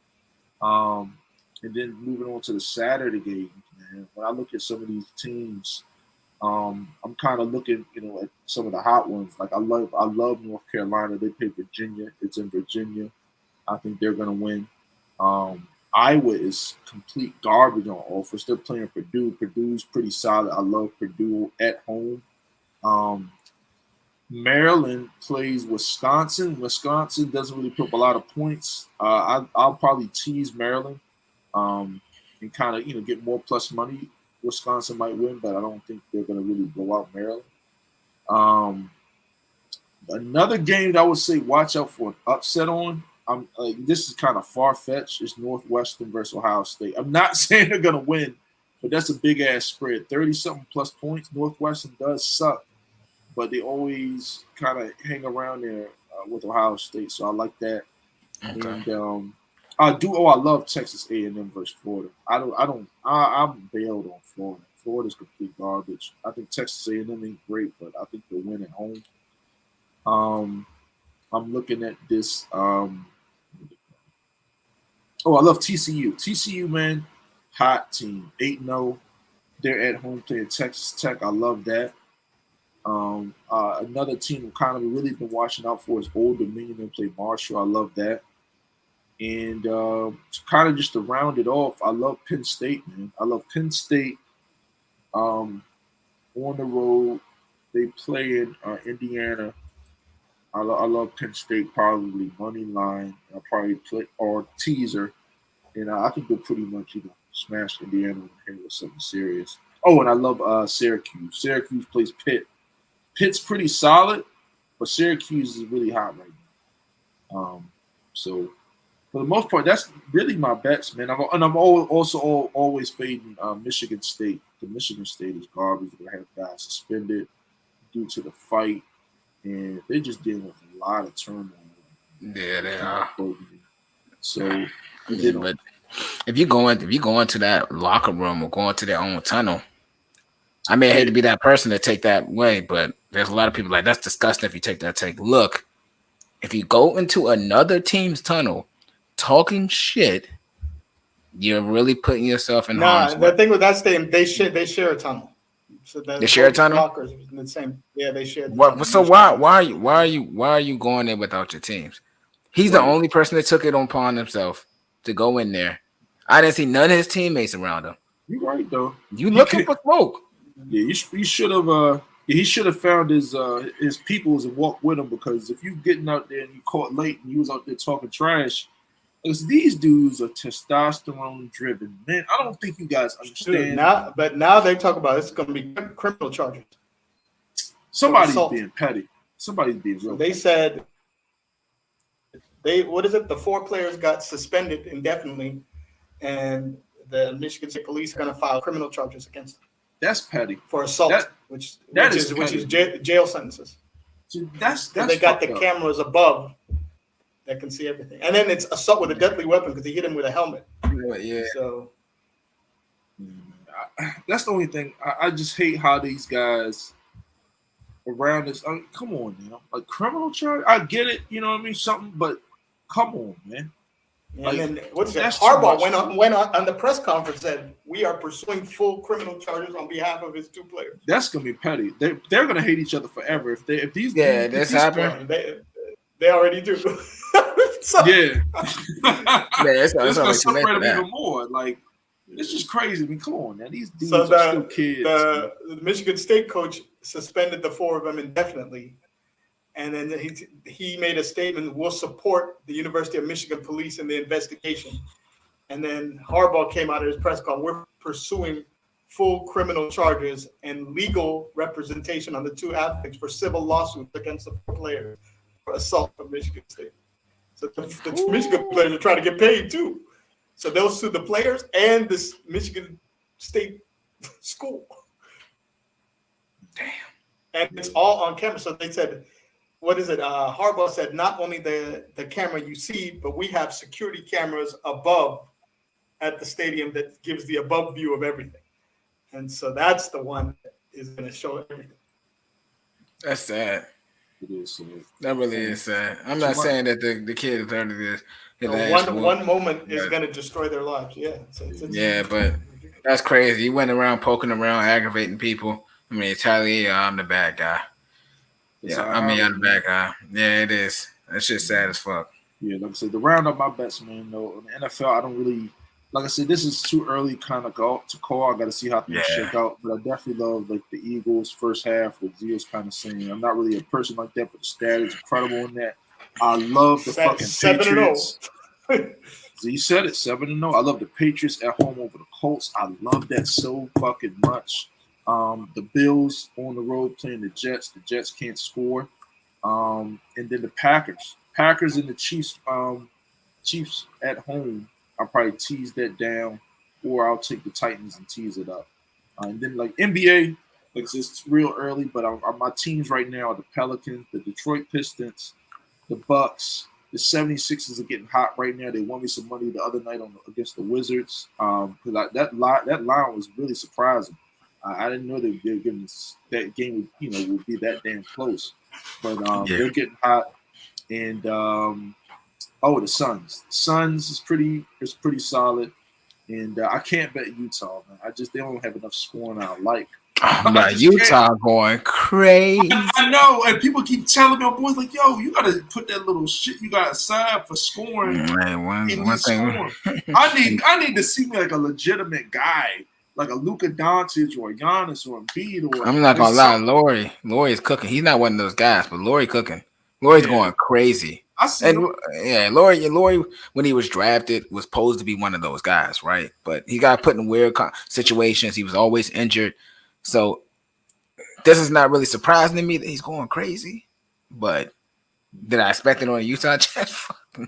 And then moving on to the Saturday games, man. When I look at some of these teams, I'm kind of looking, at some of the hot ones. Like I love North Carolina. They play Virginia. It's in Virginia. I think they're gonna win. Iowa is complete garbage on offense. They're playing Purdue. Purdue's pretty solid. I love Purdue at home. Maryland plays Wisconsin. Wisconsin doesn't really put up a lot of points. I'll probably tease Maryland and kind of get more plus money. Wisconsin might win, but I don't think they're going to really blow out Maryland. Another game that I would say watch out for an upset on. This is kind of far-fetched. It's Northwestern versus Ohio State. I'm not saying they're going to win, but that's a big-ass spread. 30-something plus points. Northwestern does suck, but they always kind of hang around there with Ohio State, so I like that. Okay. And I love Texas A&M versus Florida. I'm bailed on Florida. Florida's complete garbage. I think Texas A&M ain't great, but I think they'll win at home. I'm looking at this. I love TCU. TCU, man, hot team, 8-0. They're at home playing Texas Tech. I love that. Another team I've kind of really been watching out for is Old Dominion. They play Marshall. I love that. And kind of just to round it off, I love Penn State, man. I love Penn State on the road. They play in Indiana. I love Penn State, probably money line. I'll probably play or teaser. And I think they'll pretty much smash Indiana here with something serious. Oh, and I love Syracuse. Syracuse plays Pitt. Pitt's pretty solid, but Syracuse is really hot right now. So for the most part, that's really my bets, man. I'm also always fading Michigan State. The Michigan State is garbage. They're going to have guys suspended due to the fight, and they're just dealing with a lot of turmoil. Yeah, they are. So, but if you go into that locker room or go into their own tunnel, I may hate to be that person to take that way, but there's a lot of people like, that's disgusting if you take that take. Look, if you go into another team's tunnel talking shit, you're really putting yourself in harm's way. The thing with that stadium, they share a tunnel. So they share a tunnel? Lockers in the same. Yeah, they share. So why are you going there without your teams? He's the only person that took it upon himself to go in there. I didn't see none of his teammates around him. You're right though. You looking for smoke? Yeah, you should have. He should have found his peoples and walked with him, because if you getting out there and you caught late and you was out there talking trash, Because these dudes are testosterone driven, man. I don't think you guys understand. Dude, now they talk about it's going to be criminal charges. Somebody's being petty. Somebody's being real. They said the 4 players got suspended indefinitely, and the Michigan State Police are going to file criminal charges against them. That's petty for assault, which is jail sentences. So that's they got the cameras above that can see everything, and then it's assault with a deadly weapon because he hit him with a helmet. Yeah. So that's the only thing. I just hate how these guys around this. I mean, come on, now, like criminal charge. I get it, you know what I mean, something, but come on, man. Like, and then what's that? Harbaugh went on the press conference said we are pursuing full criminal charges on behalf of his 2 players. That's gonna be petty. They're gonna hate each other forever if these this happen. They already do. So, yeah, it's gonna separate them even more. Like it's just crazy. I mean, come on, man. These dudes are still kids. The Michigan State coach suspended the 4 of them indefinitely. And then he made a statement, we'll support the University of Michigan police in the investigation. And then Harbaugh came out of his press conference, we're pursuing full criminal charges and legal representation on the 2 athletes for civil lawsuits against the 4 players for assault from Michigan State. So the Michigan players are trying to get paid too. So they'll sue the players and this Michigan State school. Damn. And it's all on camera. So they said, what is it? Harbaugh said, not only the camera you see, but we have security cameras above at the stadium that gives the above view of everything. And so that's the one that is going to show everything. That's sad. It is sad. That really is sad. I'm not saying that the kid is learning this. One moment is going to destroy their lives. Yeah. Yeah, but that's crazy. You went around poking around, aggravating people. I mean, Charlie, I'm the bad guy. Yeah, I'm the bad guy. Yeah, it is. That's just sad as fuck. Yeah, like I said, to round up my bets, man, though, in the NFL, I don't really, like I said, this is too early kind of to call. I got to see how things shake out. But I definitely love, like, the Eagles' first half, what Zio's kind of saying. I'm not really a person like that, but the stat is incredible in that. I love the fucking Patriots. 7-0. Z said it, 7-0. I love the Patriots at home over the Colts. I love that so fucking much. The Bills on the road playing the Jets. The Jets can't score. And then the Packers and the Chiefs. Chiefs at home. I'll probably tease that down, or I'll take the Titans and tease it up. And then like NBA, like it's real early, but my teams right now are the Pelicans, the Detroit Pistons, the Bucks. The 76ers are getting hot right now. They won me some money the other night against the Wizards. Because that line was really surprising. I didn't know they were giving that game would be that damn close. But they're getting hot. And the Suns. The Suns is pretty solid. And I can't bet Utah, man. They don't have enough scoring I like. Utah going crazy. I know, and people keep telling me, boys, like, yo, you gotta put that little shit you got aside for scoring. Man, one thing. I need to see me like a legitimate guy, like a Luka Doncic or a Giannis or a Embiid. I'm not gonna lie, Lori is cooking. He's not one of those guys, but Lori cooking. Lori's going crazy. Lori, when he was drafted, was supposed to be one of those guys, right? But he got put in weird situations. He was always injured. So this is not really surprising to me that he's going crazy. But did I expect it on a Utah Jazz? Fuck no.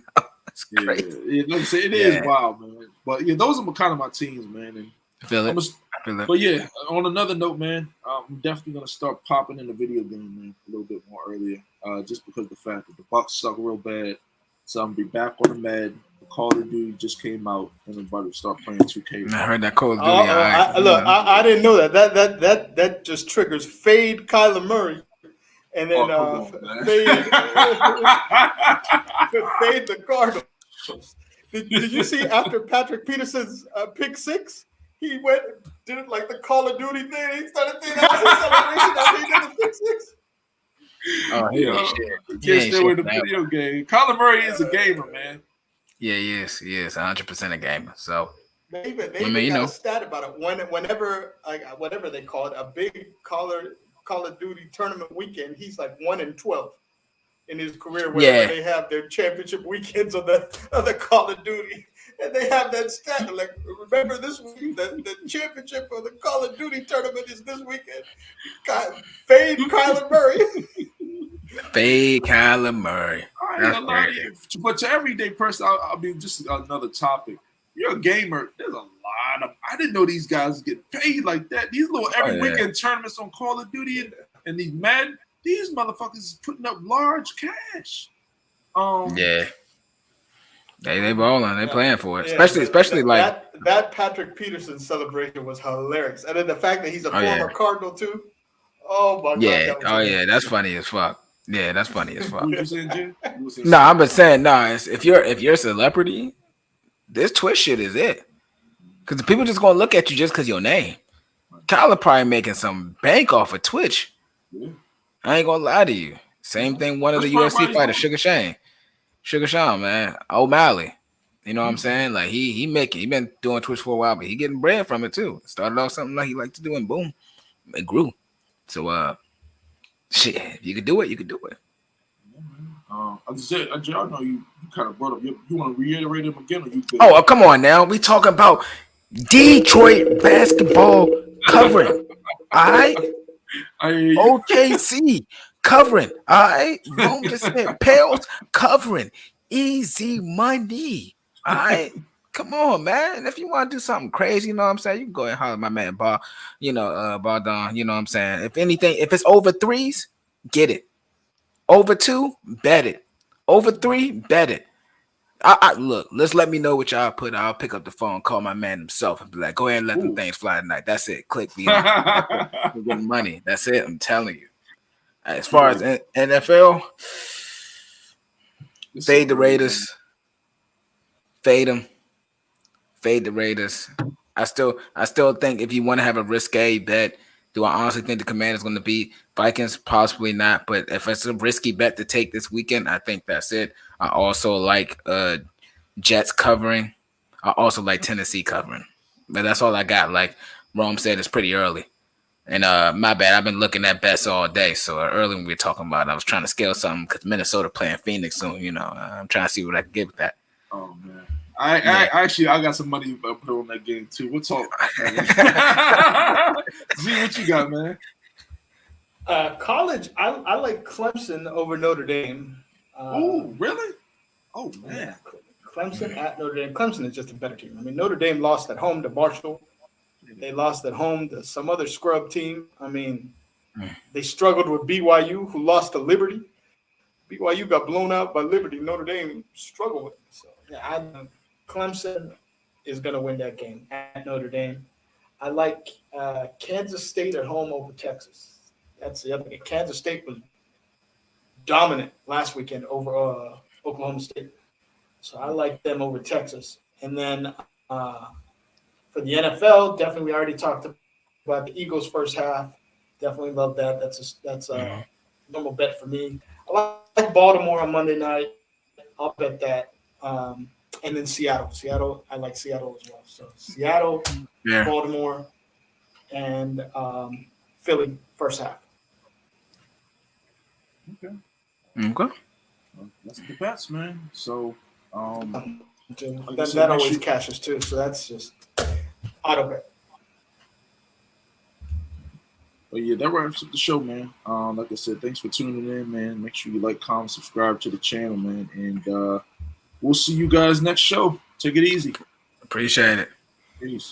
It's crazy. Yeah, like I said, it is wild, man. But yeah, those are kind of my teams, man. And I feel it. But yeah, on another note, man, I'm definitely gonna start popping in the video game, man, a little bit more earlier. Just because of the fact that the Bucks suck real bad. So I'm gonna be back on the Madden. The Call of Duty just came out, and I'm about to start playing 2K. I heard that Call of Duty. I didn't know that. That just triggers fade Kyler Murray, and then fade the Cardinals. Did you see after Patrick Peterson's pick 6? He went did it like the Call of Duty thing. He started doing that celebration after he did the pick 6. Can't stay away the video game. Kyler Murray is a gamer, man. Yeah, he is 100% a gamer. So they got a stat about it. Whenever whatever they call it, a big Call of Duty tournament weekend, he's like 1-12. in his career where they have their championship weekends on the Call of Duty. And they have that stat. Like, remember this week, the championship of the Call of Duty tournament is this weekend. Fade Kyler Murray. Fade Kyler Murray. But to everyday person, I mean, just another topic. You're a gamer. There's a lot of. I didn't know these guys get paid like that. These little every weekend tournaments on Call of Duty and these men, these motherfuckers is putting up large cash. They balling. They playing for it, especially like that Patrick Peterson celebration was hilarious, and then the fact that he's a former Cardinal too. Oh my god! That's funny as fuck. Yeah, that's funny as fuck. No, I'm just saying, if you're a celebrity, this Twitch shit is it. Because the people just gonna look at you just because your name. Kyler probably making some bank off of Twitch. Yeah. I ain't gonna lie to you. Same thing. One of the UFC fighters, Sugar Sean, man, O'Malley. You know what I'm saying? Like he been doing Twitch for a while, but he getting bread from it too. Started off something like he liked to do, and boom, it grew. So shit, if you could do it, you could do it. I know you kind of brought up. You want to reiterate them again, or you? Oh, come on now. We talking about Detroit basketball covering. All right. OKC covering. All right. Don't just say Pels covering. Easy money. All right. Come on, man. If you want to do something crazy, you know what I'm saying, you can go ahead and holler at my man Bardon, you know what I'm saying. If anything, if it's over 3s, get it. Over 2, bet it. Over 3, bet it. I look, let's let me know what y'all put. I'll pick up the phone, call my man himself, and be like, go ahead and let them things fly tonight. That's it. Click me. We're getting money. That's it. I'm telling you. As far as NFL, fade the Raiders. Fade them. Fade the Raiders. I still think if you want to have a risque bet, do I honestly think the Commanders going to beat Vikings? Possibly not. But if it's a risky bet to take this weekend, I think that's it. I also like Jets covering. I also like Tennessee covering. But that's all I got. Like Rome said, it's pretty early. And my bad, I've been looking at bets all day. So early when we were talking about it, I was trying to scale something because Minnesota playing Phoenix soon. You know, I'm trying to see what I can get with that. Oh, man. I got some money to put on that game too. We'll talk. Z, what you got, man? College, I like Clemson over Notre Dame. Oh, really? Oh, man. Yeah. Clemson at Notre Dame. Clemson is just a better team. I mean, Notre Dame lost at home to Marshall. They lost at home to some other scrub team. I mean, they struggled with BYU, who lost to Liberty. BYU got blown out by Liberty. Notre Dame struggled with it. So, yeah, Clemson is going to win that game at Notre Dame. I like Kansas State at home over Texas. That's the other game. Kansas State was dominant last weekend over Oklahoma State. So I like them over Texas. And then for the NFL, definitely we already talked about the Eagles first half. Definitely love that. That's a normal bet for me. I like Baltimore on Monday night. I'll bet that. And then Seattle, I like Seattle as well. So Seattle, Baltimore, and Philly first half. Okay. Well, that's the bets, man. So that always cashes too. So that's just auto bet. But yeah, that wraps up the show, man. Like I said, thanks for tuning in, man. Make sure you like, comment, subscribe to the channel, man. And we'll see you guys next show. Take it easy. Appreciate it. Peace.